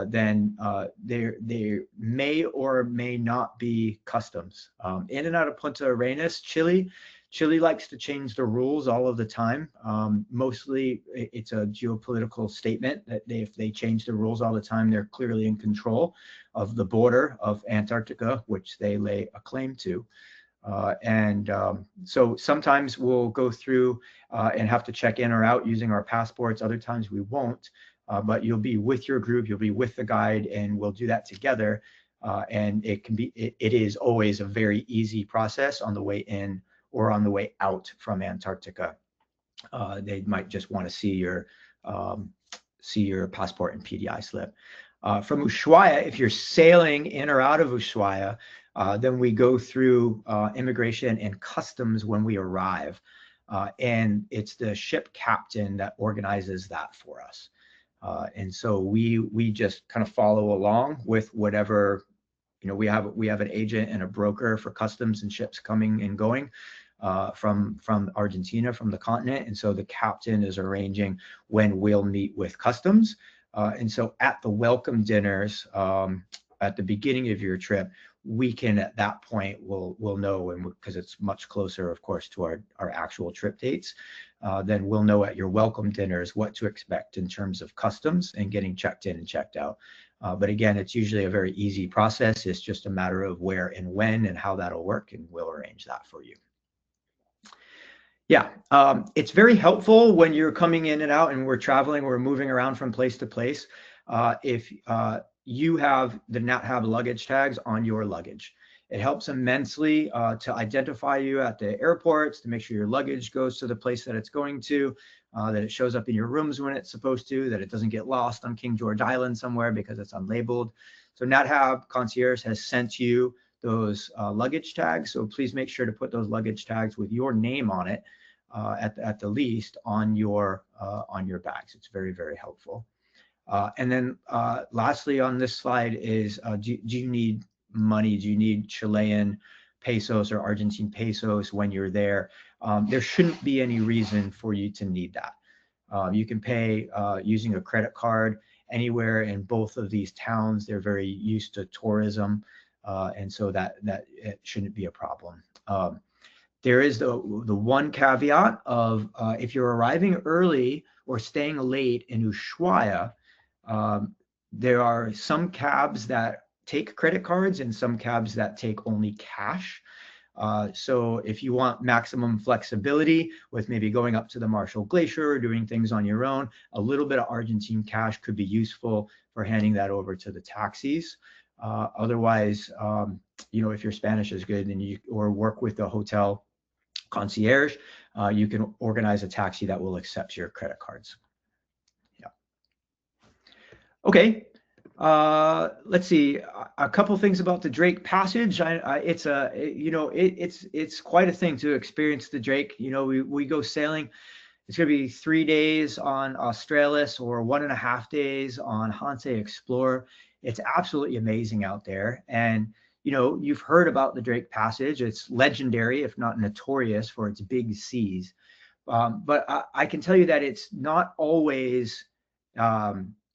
then there may or may not be customs. In and out of Punta Arenas, Chile likes to change the rules all of the time. Mostly it's a geopolitical statement that if they change the rules all the time, they're clearly in control of the border of Antarctica, which they lay a claim to. So sometimes we'll go through and have to check in or out using our passports. Other times we won't, but you'll be with your group, you'll be with the guide, and we'll do that together. And it is always a very easy process on the way in or on the way out from Antarctica. They might just want to see your passport and PDI slip. From Ushuaia, if you're sailing in or out of Ushuaia, then we go through immigration and customs when we arrive. And it's the ship captain that organizes that for us. And so we just kind of follow along with whatever, we have an agent and a broker for customs and ships coming and going from Argentina, from the continent. And so the captain is arranging when we'll meet with customs. And so at the welcome dinners at the beginning of your trip, we can at that point we'll know, and because it's much closer, of course, to our actual trip dates, then we'll know at your welcome dinners what to expect in terms of customs and getting checked in and checked out. But again, it's usually a very easy process. It's just a matter of where and when and how that'll work, and we'll arrange that for you. Yeah, it's very helpful when you're coming in and out and we're traveling, we're moving around from place to place. If you have the NatHab luggage tags on your luggage, it helps immensely to identify you at the airports, to make sure your luggage goes to the place that it's going to, that it shows up in your rooms when it's supposed to, that it doesn't get lost on King George Island somewhere because it's unlabeled. So NatHab Concierge has sent you those luggage tags. So please make sure to put those luggage tags with your name on it at the least on your bags. It's very, very helpful. And then lastly on this slide is, do you need money? Do you need Chilean pesos or Argentine pesos when you're there? There shouldn't be any reason for you to need that. You can pay using a credit card, anywhere in both of these towns. They're very used to tourism, and so that it shouldn't be a problem. There is the one caveat of if you're arriving early or staying late in Ushuaia, there are some cabs that take credit cards and some cabs that take only cash. So if you want maximum flexibility with maybe going up to the Marshall Glacier or doing things on your own, a little bit of Argentine cash could be useful for handing that over to the taxis. Otherwise, if your Spanish is good and or work with the hotel concierge, you can organize a taxi that will accept your credit cards. Yeah. Okay. Let's see a couple things about the Drake Passage. It's quite a thing to experience the Drake. We go sailing. It's going to be 3 days on Australis or 1.5 days on Hanse Explorer. It's absolutely amazing out there. And you've heard about the Drake Passage. It's legendary, if not notorious, for its big seas. But I can tell you that it's not always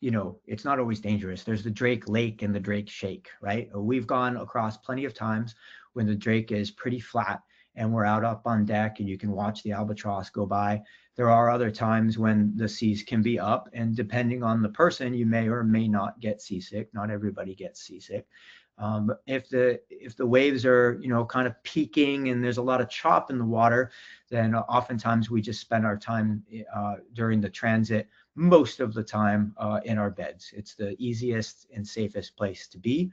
it's not always dangerous. There's the Drake Lake and the Drake Shake, right? We've gone across plenty of times when the Drake is pretty flat and we're out up on deck and you can watch the albatross go by. There are other times when the seas can be up, and depending on the person, you may or may not get seasick. Not everybody gets seasick. If the waves are kind of peaking and there's a lot of chop in the water, then oftentimes we just spend our time during the transit, most of the time, in our beds. It's the easiest and safest place to be,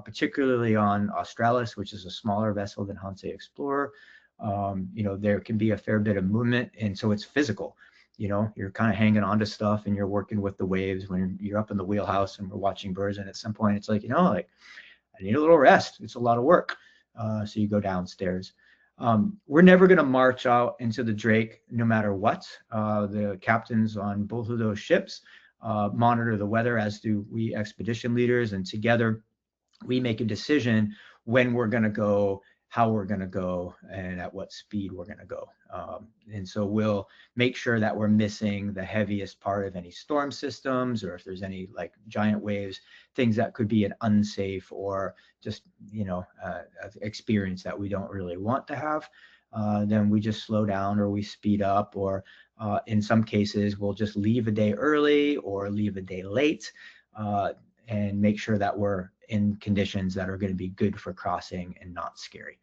particularly on Australis, which is a smaller vessel than Hanse Explorer. There can be a fair bit of movement, and so it's physical. You're kind of hanging on to stuff and you're working with the waves when you're up in the wheelhouse and we're watching birds, and at some point it's like, I need a little rest. It's a lot of work. So you go downstairs. We're never going to march out into the Drake no matter what. The captains on both of those ships monitor the weather, as do we expedition leaders, and together we make a decision when we're going to go, how we're going to go, and at what speed we're going to go. And so we'll make sure that we're missing the heaviest part of any storm systems, or if there's any like giant waves, things that could be an unsafe or just, experience that we don't really want to have. Then we just slow down or we speed up, or in some cases, we'll just leave a day early or leave a day late, and make sure that we're in conditions that are going to be good for crossing and not scary.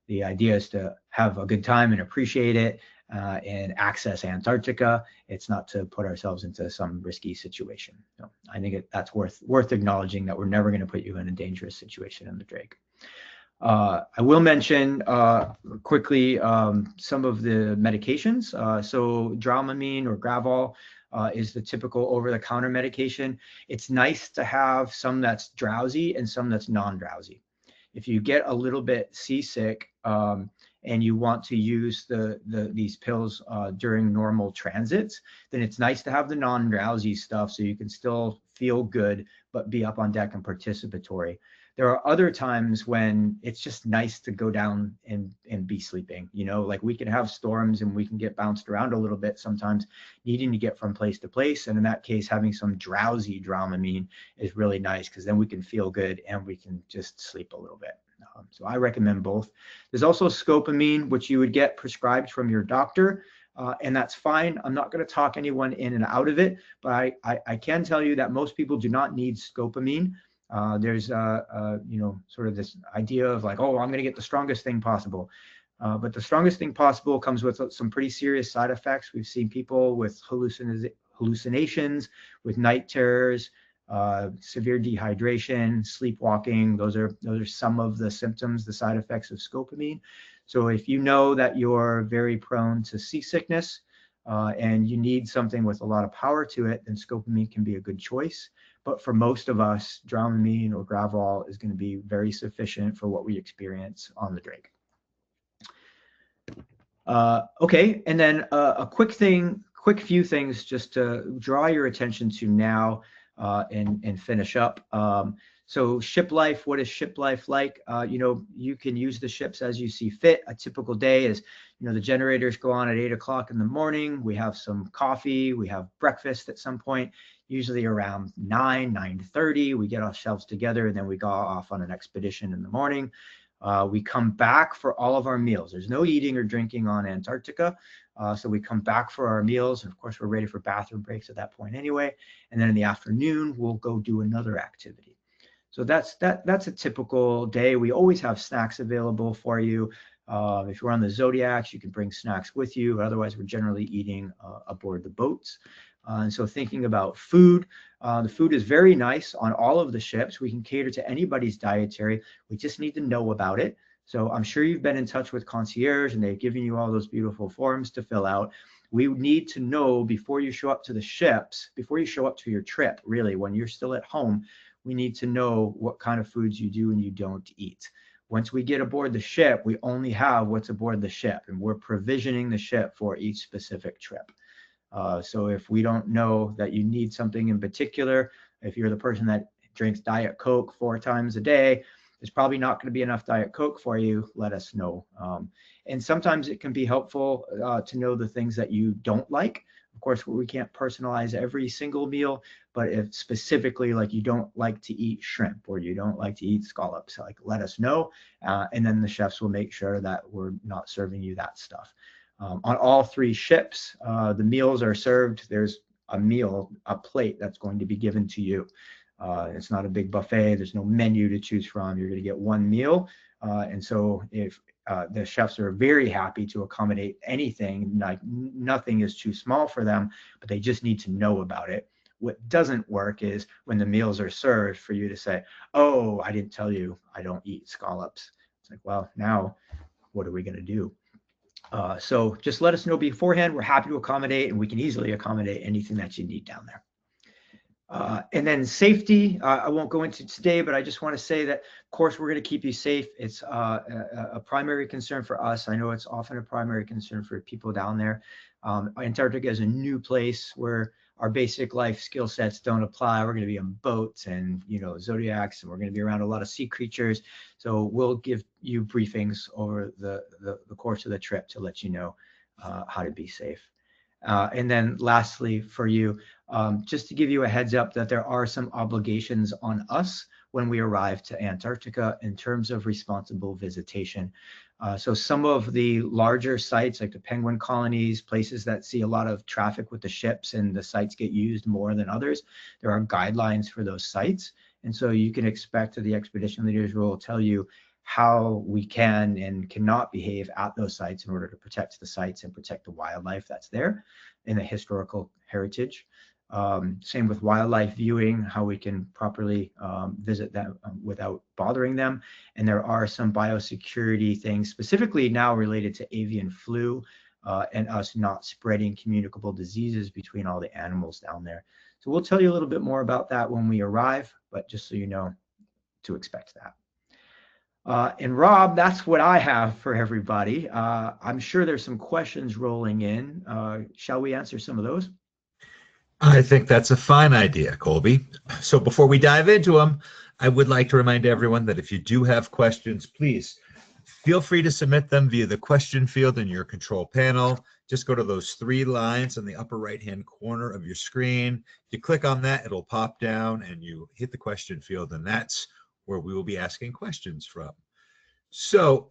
The idea is to have a good time and appreciate it and access Antarctica. It's not to put ourselves into some risky situation. So I think that's worth acknowledging, that we're never going to put you in a dangerous situation in the Drake. I will mention quickly some of the medications. So Dramamine or Gravol is the typical over-the-counter medication. It's nice to have some that's drowsy and some that's non-drowsy. If you get a little bit seasick and you want to use these pills during normal transits, then it's nice to have the non-drowsy stuff so you can still feel good but be up on deck and participatory. There are other times when it's just nice to go down and be sleeping. Like we can have storms and we can get bounced around a little bit sometimes, needing to get from place to place. And in that case, having some drowsy Dramamine is really nice, because then we can feel good and we can just sleep a little bit. So I recommend both. There's also scopamine, which you would get prescribed from your doctor. And that's fine. I'm not going to talk anyone in and out of it, but I can tell you that most people do not need scopamine. There's sort of this idea of like, oh, I'm going to get the strongest thing possible. But the strongest thing possible comes with some pretty serious side effects. We've seen people with hallucinations, with night terrors, severe dehydration, sleepwalking. Those are some of the symptoms, the side effects of scopamine. So if you know that you're very prone to seasickness and you need something with a lot of power to it, then scopamine can be a good choice. But for most of us, Dramamine or Gravol is going to be very sufficient for what we experience on the Drake. Okay, and then a quick few things just to draw your attention to now and finish up. So ship life, what is ship life like? You can use the ships as you see fit. A typical day is, the generators go on at 8 o'clock in the morning. We have some coffee, we have breakfast at some point, usually around 9:30. We get ourselves together and then we go off on an expedition in the morning. We come back for all of our meals. There's no eating or drinking on Antarctica. So we come back for our meals. And of course, we're ready for bathroom breaks at that point anyway. And then in the afternoon, we'll go do another activity. So that's a typical day. We always have snacks available for you. If you're on the Zodiacs, you can bring snacks with you. Otherwise, we're generally eating aboard the boats. And so thinking about food, the food is very nice on all of the ships. We can cater to anybody's dietary. We just need to know about it. So I'm sure you've been in touch with concierge and they've given you all those beautiful forms to fill out. We need to know before you show up to the ships, before you show up to your trip, really, when you're still at home, we need to know what kind of foods you do and you don't eat. Once we get aboard the ship, we only have what's aboard the ship, and we're provisioning the ship for each specific trip. So if we don't know that you need something in particular, if you're the person that drinks Diet Coke 4 times a day, there's probably not going to be enough Diet Coke for you. Let us know. And sometimes it can be helpful to know the things that you don't like. Of course, we can't personalize every single meal, but if specifically like you don't like to eat shrimp or you don't like to eat scallops, like let us know. And then the chefs will make sure that we're not serving you that stuff. On all 3 ships, the meals are served. There's a plate that's going to be given to you. It's not a big buffet. There's no menu to choose from. You're going to get one meal. And so if the chefs are very happy to accommodate anything, like nothing is too small for them, but they just need to know about it. What doesn't work is when the meals are served for you to say, oh, I didn't tell you I don't eat scallops. It's like, well, now what are we going to do? So just let us know beforehand. We're happy to accommodate, and we can easily accommodate anything that you need down there. And then safety, I won't go into today, but I just want to say that, of course, we're going to keep you safe. It's a primary concern for us. I know it's often a primary concern for people down there. Antarctica is a new place where our basic life skill sets don't apply. We're going to be on boats and, Zodiacs, and we're going to be around a lot of sea creatures. So we'll give you briefings over the course of the trip to let you know how to be safe. And then lastly, for you, just to give you a heads up that there are some obligations on us when we arrive to Antarctica in terms of responsible visitation. So some of the larger sites, like the penguin colonies, places that see a lot of traffic with the ships and the sites get used more than others, there are guidelines for those sites. And so you can expect that the expedition leaders will tell you how we can and cannot behave at those sites in order to protect the sites and protect the wildlife that's there and the historical heritage. Same with wildlife viewing, how we can properly visit them without bothering them. And there are some biosecurity things specifically now related to avian flu and us not spreading communicable diseases between all the animals down there. So we'll tell you a little bit more about that when we arrive, but just so you know to expect that. And Rob, that's what I have for everybody. I'm sure there's some questions rolling in. Shall we answer some of those? I think that's a fine idea, Colby. So before we dive into them, I would like to remind everyone that if you do have questions, please feel free to submit them via the question field in your control panel. Just go to those 3 lines in the upper right-hand corner of your screen. You click on that, it'll pop down, and you hit the question field, and that's where we will be asking questions from. So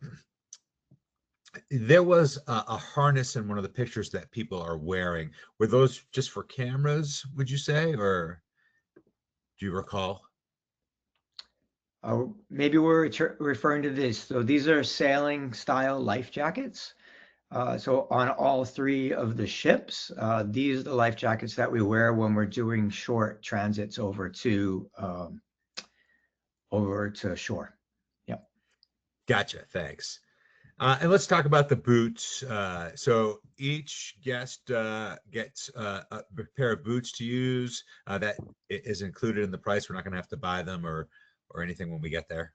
there was a harness in one of the pictures that people are wearing. Were those just for cameras, would you say, or do you recall? Maybe we're referring to this. So these are sailing style life jackets. So on all 3 of the ships, these are the life jackets that we wear when we're doing short transits over to shore. Yep. Gotcha. Thanks. And let's talk about the boots. So each guest gets a pair of boots to use. That is included in the price. We're not going to have to buy them or anything when we get there.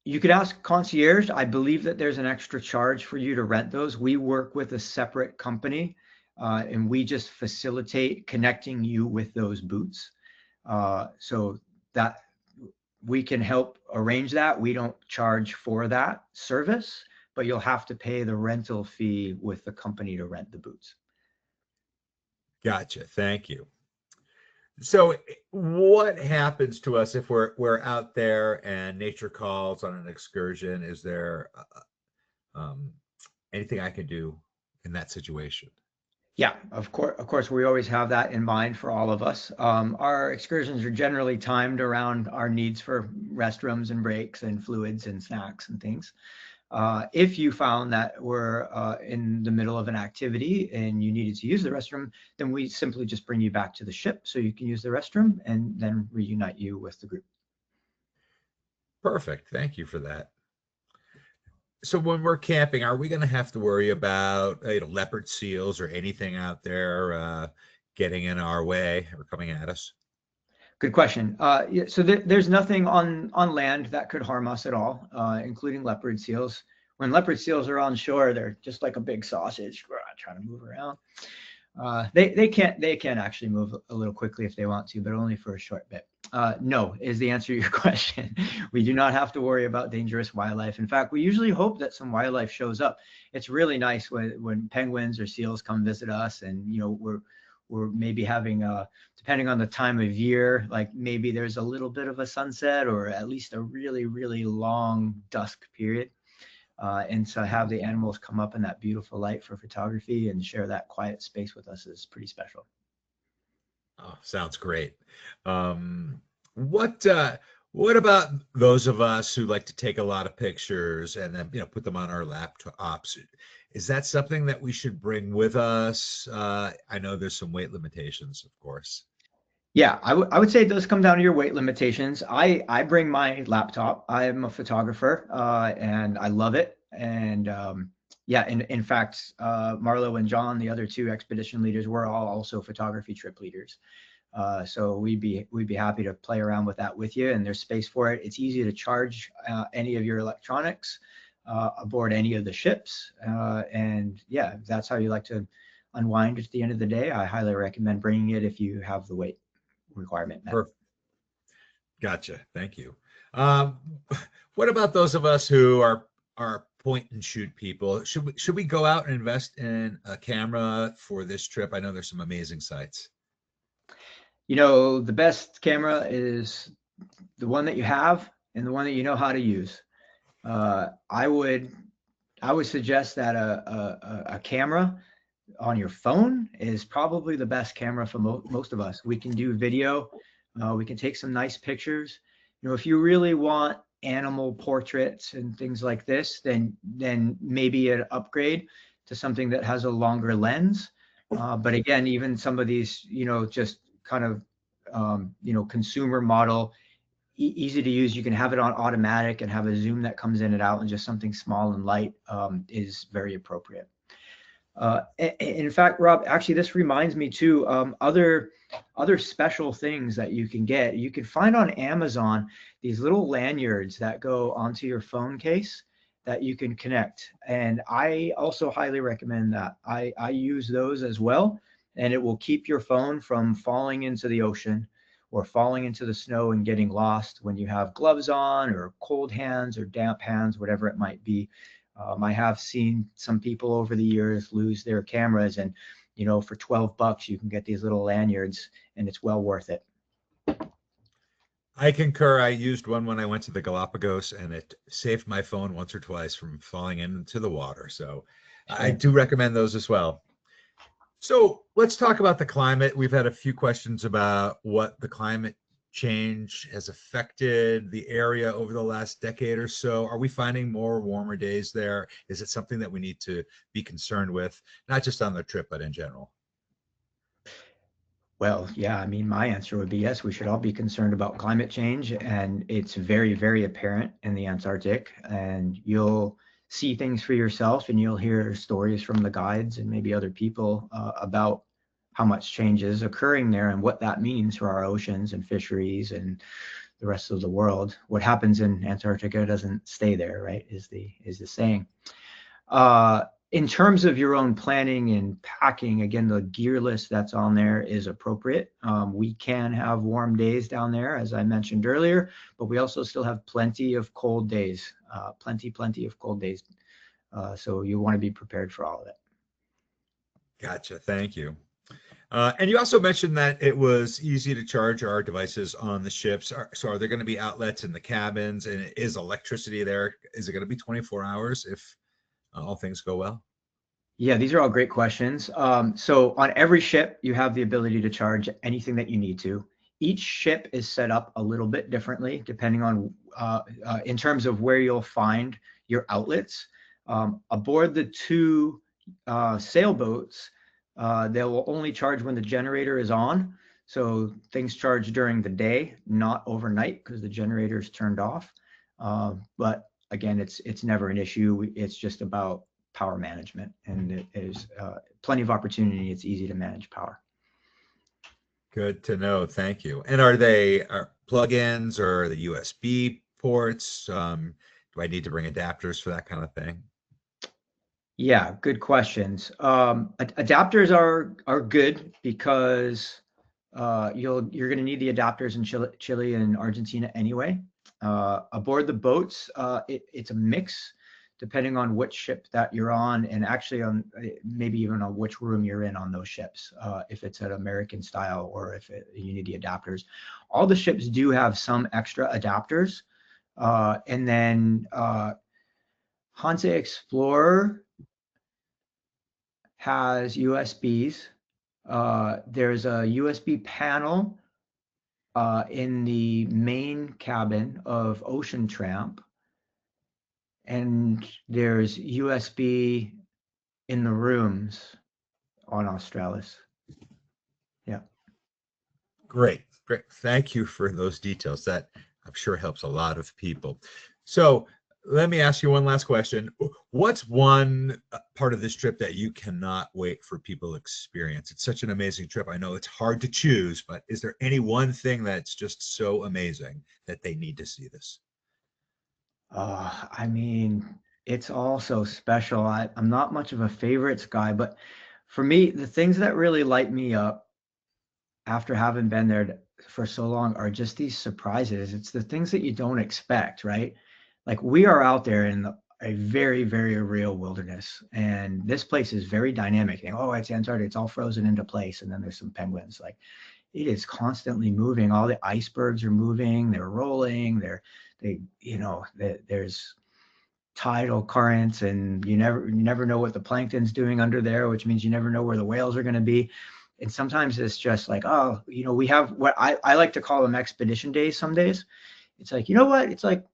You could ask concierge. I believe that there's an extra charge for you to rent those. We work with a separate company, and we just facilitate connecting you with those boots. So that we can help arrange that. We don't charge for that service, but you'll have to pay the rental fee with the company to rent the boots. Gotcha. Thank you. So what happens to us if we're out there and nature calls on an excursion? Is there um, anything I can do in that situation? Yeah, of course, we always have that in mind for all of us. Our excursions are generally timed around our needs for restrooms and breaks and fluids and snacks and things. If you found that we're in the middle of an activity and you needed to use the restroom, then we simply just bring you back to the ship so you can use the restroom and then reunite you with the group. Perfect. Thank you for that. So when we're camping, are we going to have to worry about leopard seals or anything out there getting in our way or coming at us? Good question. Yeah, so there's nothing on land that could harm us at all, including leopard seals. When leopard seals are on shore, they're just like a big sausage trying to move around. They can actually move a little quickly if they want to, but only for a short bit. No is the answer to your question. We do not have to worry about dangerous wildlife. In fact, we usually hope that some wildlife shows up. It's really nice when penguins or seals come visit us, and we're maybe having depending on the time of year, like maybe there's a little bit of a sunset or at least a really, really long dusk period. And so have the animals come up in that beautiful light for photography and share that quiet space with us is pretty special. Oh, sounds great. Um, what what about those of us who like to take a lot of pictures and then put them on our laptops? Is that something that we should bring with us? I know there's some weight limitations, of course. Yeah, I would say it does come down to your weight limitations. I bring my laptop. I'm a photographer, and I love it. And yeah, in fact, Marlo and John, the other two expedition leaders, were all also photography trip leaders. So we'd be happy to play around with that with you. And there's space for it. It's easy to charge any of your electronics aboard any of the ships. And yeah, if that's how you like to unwind at the end of the day, I highly recommend bringing it if you have the weight requirement met. Perfect. Gotcha. Thank you. Um, what about those of us who are point and shoot people? Should we go out and invest in a camera for this trip? I know there's some amazing sites. The best camera is the one that you have and the one that you know how to use. I would suggest that a camera on your phone is probably the best camera for most of us. We can do video. We can take some nice pictures. If you really want animal portraits and things like this, then maybe an upgrade to something that has a longer lens. But again, even some of these, just kind of, consumer model, easy to use. You can have it on automatic and have a zoom that comes in and out, and just something small and light is very appropriate. In fact, Rob, actually, this reminds me too, other special things that you can get. You can find on Amazon these little lanyards that go onto your phone case that you can connect. And I also highly recommend that. I use those as well, and it will keep your phone from falling into the ocean or falling into the snow and getting lost when you have gloves on or cold hands or damp hands, whatever it might be. I have seen some people over the years lose their cameras, and for $12 you can get these little lanyards, and it's well worth it. I concur. I used one when I went to the Galapagos, and it saved my phone once or twice from falling into the water. So I Sure. do recommend those as well. So let's talk about the climate. We've had a few questions about what the climate change has affected the area over the last decade or so. Are we finding more warmer days there? Is it something that we need to be concerned with, not just on the trip, but in general? Well, yeah, I mean, my answer would be yes, we should all be concerned about climate change, and it's very, very apparent in the Antarctic, and you'll see things for yourself, and you'll hear stories from the guides and maybe other people about how much change is occurring there and what that means for our oceans and fisheries and the rest of the world. What happens in Antarctica doesn't stay there, right? Is the saying. Uh, In terms of your own planning and packing, again, the gear list that's on there is appropriate. We can have warm days down there, as I mentioned earlier, but we also still have plenty of cold days, plenty of cold days. So you want to be prepared for all of it. Gotcha. Thank you. And you also mentioned that it was easy to charge our devices on the ships. So are there going to be outlets in the cabins, and is electricity there? Is it going to be 24 hours if all things go well? Yeah, these are all great questions. So on every ship, you have the ability to charge anything that you need to. Each ship is set up a little bit differently depending on in terms of where you'll find your outlets. Aboard the two sailboats, they will only charge when the generator is on. So things charge during the day, not overnight, because the generator is turned off. But again, it's never an issue. It's just about power management, and there's plenty of opportunity. It's easy to manage power. Good to know. Thank you. And are they plug-ins or the USB ports? Do I need to bring adapters for that kind of thing? Yeah, good questions. Adapters are good because you're going to need the adapters in Chile and Argentina anyway. Aboard the boats, it's a mix depending on which ship that you're on, and actually on maybe even on which room you're in on those ships, if it's an American style or if you need the adapters. All the ships do have some extra adapters. And then Hanse Explorer has USBs. There's a USB panel in the main cabin of Ocean Tramp, and there's USB in the rooms on Australis. Yeah. Great. Great. Thank you for those details. That I'm sure helps a lot of people. So let me ask you one last question. What's one part of this trip that you cannot wait for people to experience? It's such an amazing trip. I know it's hard to choose, but is there any one thing that's just so amazing that they need to see this? I mean, it's all so special. I'm not much of a favorites guy, but for me, the things that really light me up after having been there for so long are just these surprises. It's the things that you don't expect, right? Like we are out there in a very, very real wilderness, and this place is very dynamic. Oh, it's Antarctica, it's all frozen into place, and then there's some penguins. Like it is constantly moving. All the icebergs are moving, they're rolling, there's tidal currents, and you never know what the plankton's doing under there, which means you never know where the whales are going to be. And sometimes it's just like, oh, we have what I like to call them expedition days. Some days it's like, you know what? It's like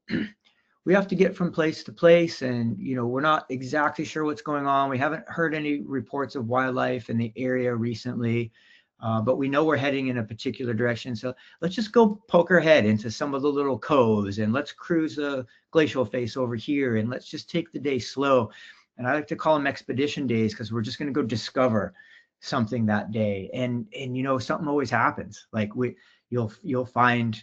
we have to get from place to place, and we're not exactly sure what's going on. We haven't heard any reports of wildlife in the area recently, but we know we're heading in a particular direction. So let's just go poke our head into some of the little coves, and let's cruise the glacial face over here, and let's just take the day slow. And I like to call them expedition days because we're just going to go discover something that day. And something always happens. Like you'll find,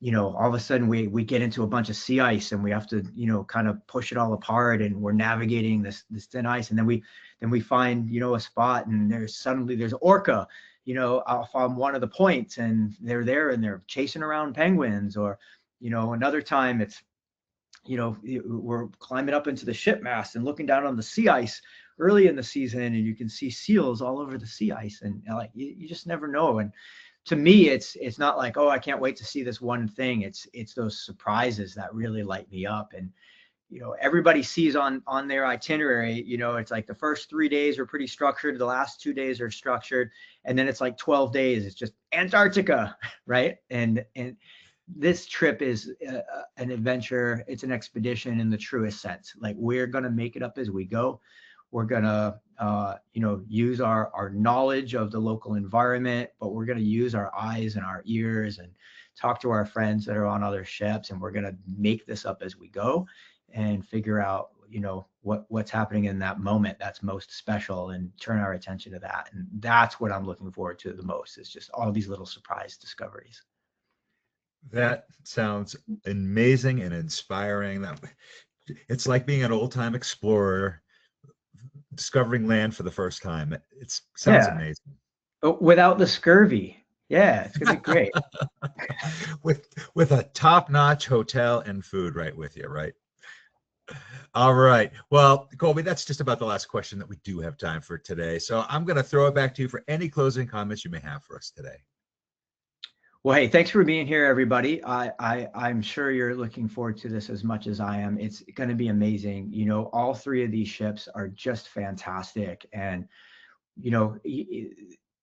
all of a sudden we get into a bunch of sea ice, and we have to, kind of push it all apart, and we're navigating this thin ice. And then we find, a spot, and there's orca, off on one of the points, and they're there and they're chasing around penguins. Or, another time it's, we're climbing up into the ship mast and looking down on the sea ice early in the season, and you can see seals all over the sea ice, and like you just never know. And to me, it's not like, oh, I can't wait to see this one thing. It's those surprises that really light me up. And everybody sees on their itinerary, it's like the first 3 days are pretty structured, the last 2 days are structured, and then it's like 12 days it's just Antarctica, right? And this trip is an adventure. It's an expedition in the truest sense. Like we're going to make it up as we go. We're going to, use our knowledge of the local environment, but we're going to use our eyes and our ears and talk to our friends that are on other ships. And we're going to make this up as we go and figure out, what's happening in that moment that's most special, and turn our attention to that. And that's what I'm looking forward to the most, is just all these little surprise discoveries. That sounds amazing and inspiring. That it's like being an old-time explorer, discovering land for the first time. It sounds Yeah. amazing. Oh, without the scurvy. Yeah, it's gonna be great. with a top-notch hotel and food right with you, right? All right. Well, Colby, that's just about the last question that we do have time for today. So I'm going to throw it back to you for any closing comments you may have for us today. Well, hey, thanks for being here, everybody. I'm sure you're looking forward to this as much as I am. It's going to be amazing. You know, all three of these ships are just fantastic, and you know,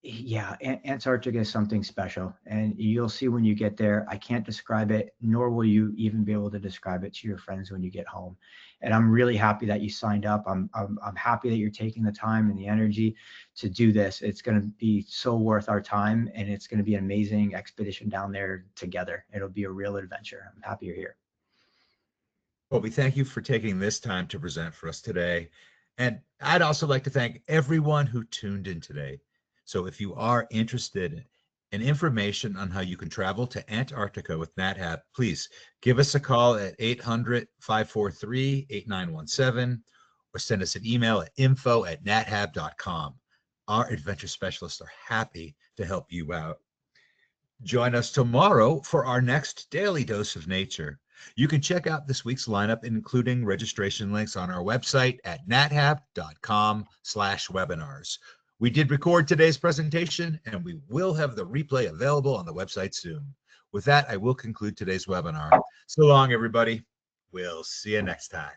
yeah, Antarctica is something special, and you'll see when you get there. I can't describe it, nor will you even be able to describe it to your friends when you get home. And I'm really happy that you signed up. I'm happy that you're taking the time and the energy to do this. It's going to be so worth our time, and it's going to be an amazing expedition down there together. It'll be a real adventure. I'm happy you're here. Colby, thank you for taking this time to present for us today. And I'd also like to thank everyone who tuned in today. So if you are interested in information on how you can travel to Antarctica with NatHab, please give us a call at 800-543-8917 or send us an email at info@nathab.com. Our adventure specialists are happy to help you out. Join us tomorrow for our next daily dose of nature. You can check out this week's lineup, including registration links on our website at nathab.com/webinars. We did record today's presentation, and we will have the replay available on the website soon. With that, I will conclude today's webinar. So long, everybody. We'll see you next time.